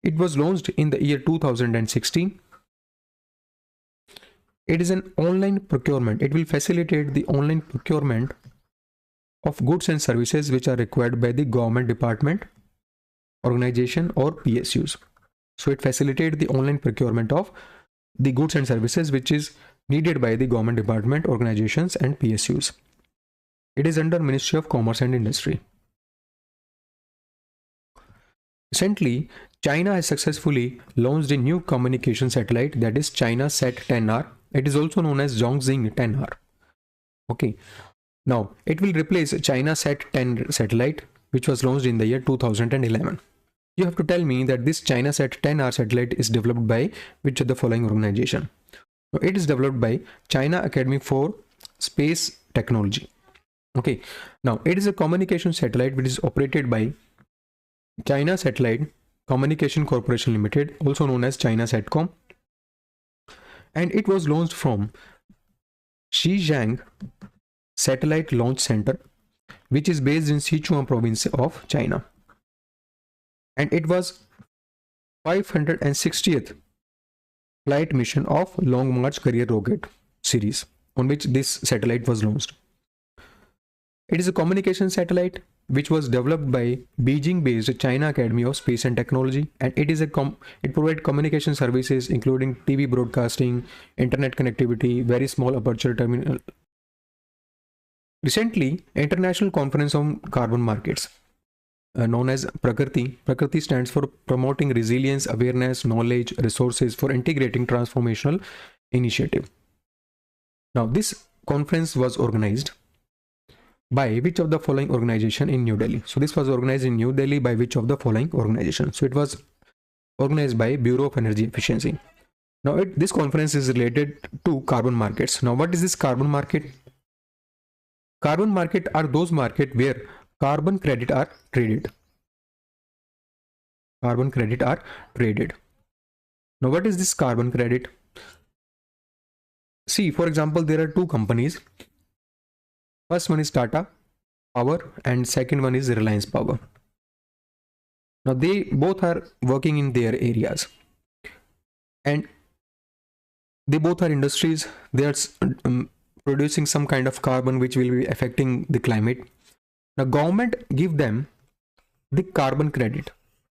Speaker 2: it was launched in the year 2016. It is an online procurement. It will facilitate the online procurement of goods and services which are required by the government department, organization, or PSUs. So it facilitates the online procurement of the goods and services which is needed by the government department, organizations, and PSUs. It is under Ministry of Commerce and Industry. Recently, China has successfully launched a new communication satellite, that is China Sat 10R. It is also known as Zhongxing 10R. Okay. Now, it will replace China Sat 10 satellite, which was launched in the year 2011. You have to tell me that this China Sat 10R satellite is developed by which of the following organization? Now, it is developed by China Academy for Space Technology. Okay. Now, it is a communication satellite which is operated by China Satellite Communication Corporation Limited, also known as China Satcom, and it was launched from Xizang Satellite Launch Center, which is based in Sichuan province of China, and it was 560th flight mission of Long March Carrier rocket series on which this satellite was launched. It is a communication satellite which was developed by Beijing-based China Academy of Space and Technology, and it provides communication services including TV broadcasting, internet connectivity, very small aperture terminal. Recently, International Conference on Carbon Markets, known as Prakrti stands for Promoting Resilience, Awareness, Knowledge, Resources for Integrating Transformational Initiative. Now, this conference was organized by which of the following organization in New Delhi? So this was organized in New Delhi by which of the following organization? So it was organized by Bureau of Energy Efficiency. Now this conference is related to carbon markets. Now what is this carbon market? Carbon market are those markets where carbon credit are traded. Carbon credit are traded. Now what is this carbon credit? See, for example, there are two companies. First one is Tata Power and second one is Reliance Power. Now they both are working in their areas and they both are industries. They are producing some kind of carbon which will be affecting the climate. Now government give them the carbon credit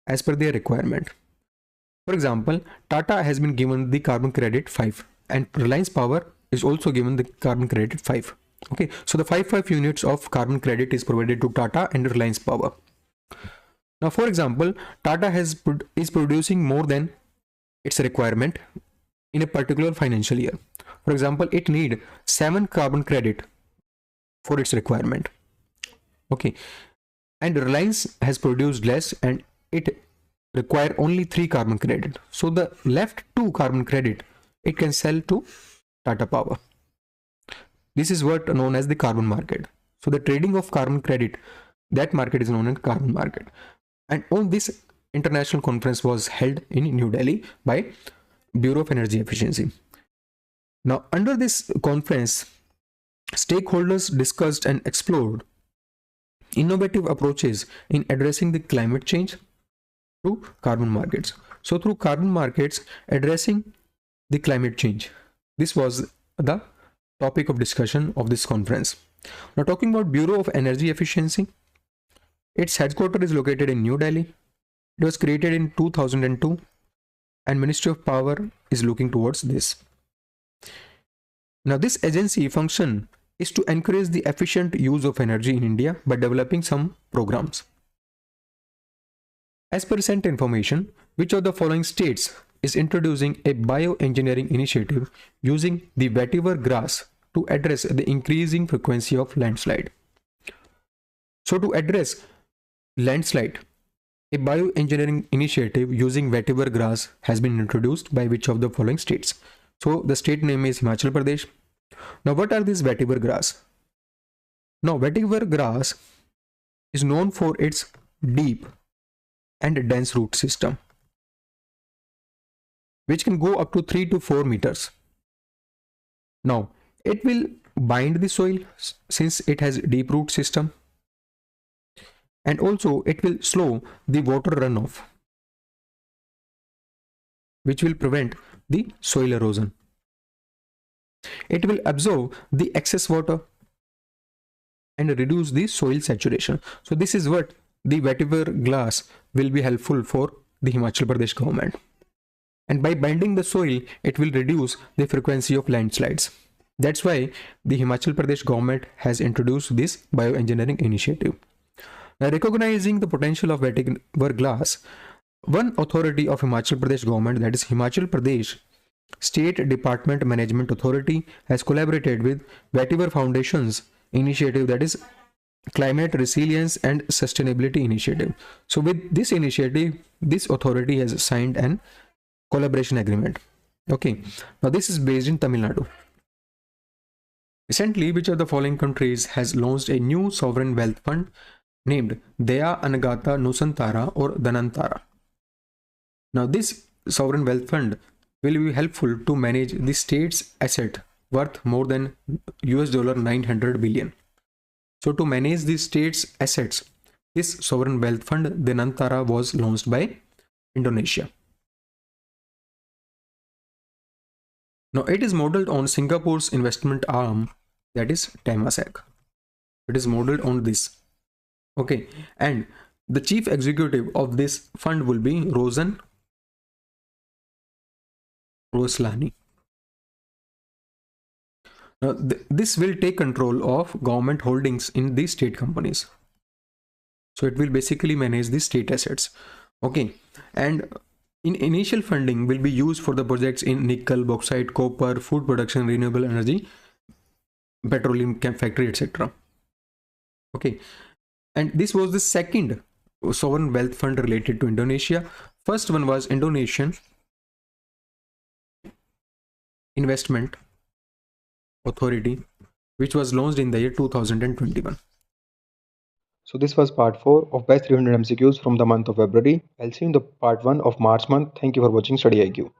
Speaker 2: as per their requirement. For example, Tata has been given the carbon credit 5 and Reliance Power is also given the carbon credit 5. Okay, so the 5 units of carbon credit is provided to Tata and Reliance Power. Now, for example, Tata is producing more than its requirement in a particular financial year. For example, it need 7 carbon credit for its requirement. Okay, and Reliance has produced less and it require only 3 carbon credit. So the left 2 carbon credit it can sell to Tata Power. This is what known as the carbon market. So the trading of carbon credit That market is known as carbon market. And on this international conference was held in New Delhi by Bureau of Energy Efficiency. Now, under this conference, stakeholders discussed and explored innovative approaches in addressing the climate change through carbon markets. So, through carbon markets, addressing the climate change. This was the topic of discussion of this conference. Now, talking about Bureau of Energy Efficiency, its headquarters is located in New Delhi. It was created in 2002, and Ministry of Power is looking towards this. Now, this agency function is to encourage the efficient use of energy in India by developing some programs. As per recent information, which of the following states is introducing a bioengineering initiative using the vetiver grass to address the increasing frequency of landslide? So, to address landslide, a bioengineering initiative using vetiver grass has been introduced by which of the following states? So, the state name is Himachal Pradesh. Now, what are these vetiver grass? Now, vetiver grass is known for its deep and dense root system, which can go up to 3 to 4 meters. Now, it will bind the soil since it has deep root system, and also it will slow the water runoff, which will prevent the soil erosion. It will absorb the excess water and reduce the soil saturation. So this is what the vetiver grass will be helpful for the Himachal Pradesh government. And by binding the soil, it will reduce the frequency of landslides. That's why the Himachal Pradesh government has introduced this bioengineering initiative. Now, recognizing the potential of vetiver grass, one authority of Himachal Pradesh government, that is Himachal Pradesh State Department Management Authority, has collaborated with Vetiver Foundation's initiative, that is Climate Resilience and Sustainability Initiative. So with this initiative, this authority has signed an collaboration agreement. Okay, now this is based in Tamil Nadu. Recently, which of the following countries has launched a new sovereign wealth fund named Daya Anagata Nusantara or Danantara? Now, this sovereign wealth fund will be helpful to manage the state's asset worth more than $900 billion. So, to manage the state's assets, this sovereign wealth fund Danantara was launched by Indonesia. Now, it is modeled on Singapore's investment arm, that is Temasek. It is modeled on this. Okay, and the chief executive of this fund will be Roslani. Now, this will take control of government holdings in these state companies. So it will basically manage the state assets. Okay, and in initial funding will be used for the projects in nickel, bauxite, copper, food production, renewable energy, petroleum factory, etc. Okay, and this was the second sovereign wealth fund related to Indonesia. First one was Indonesian Investment Authority, which was launched in the year 2021.
Speaker 1: So this was part 4 of best 300 MCQs from the month of February. I'll see you in the part 1 of March month. Thank you for watching Study IQ.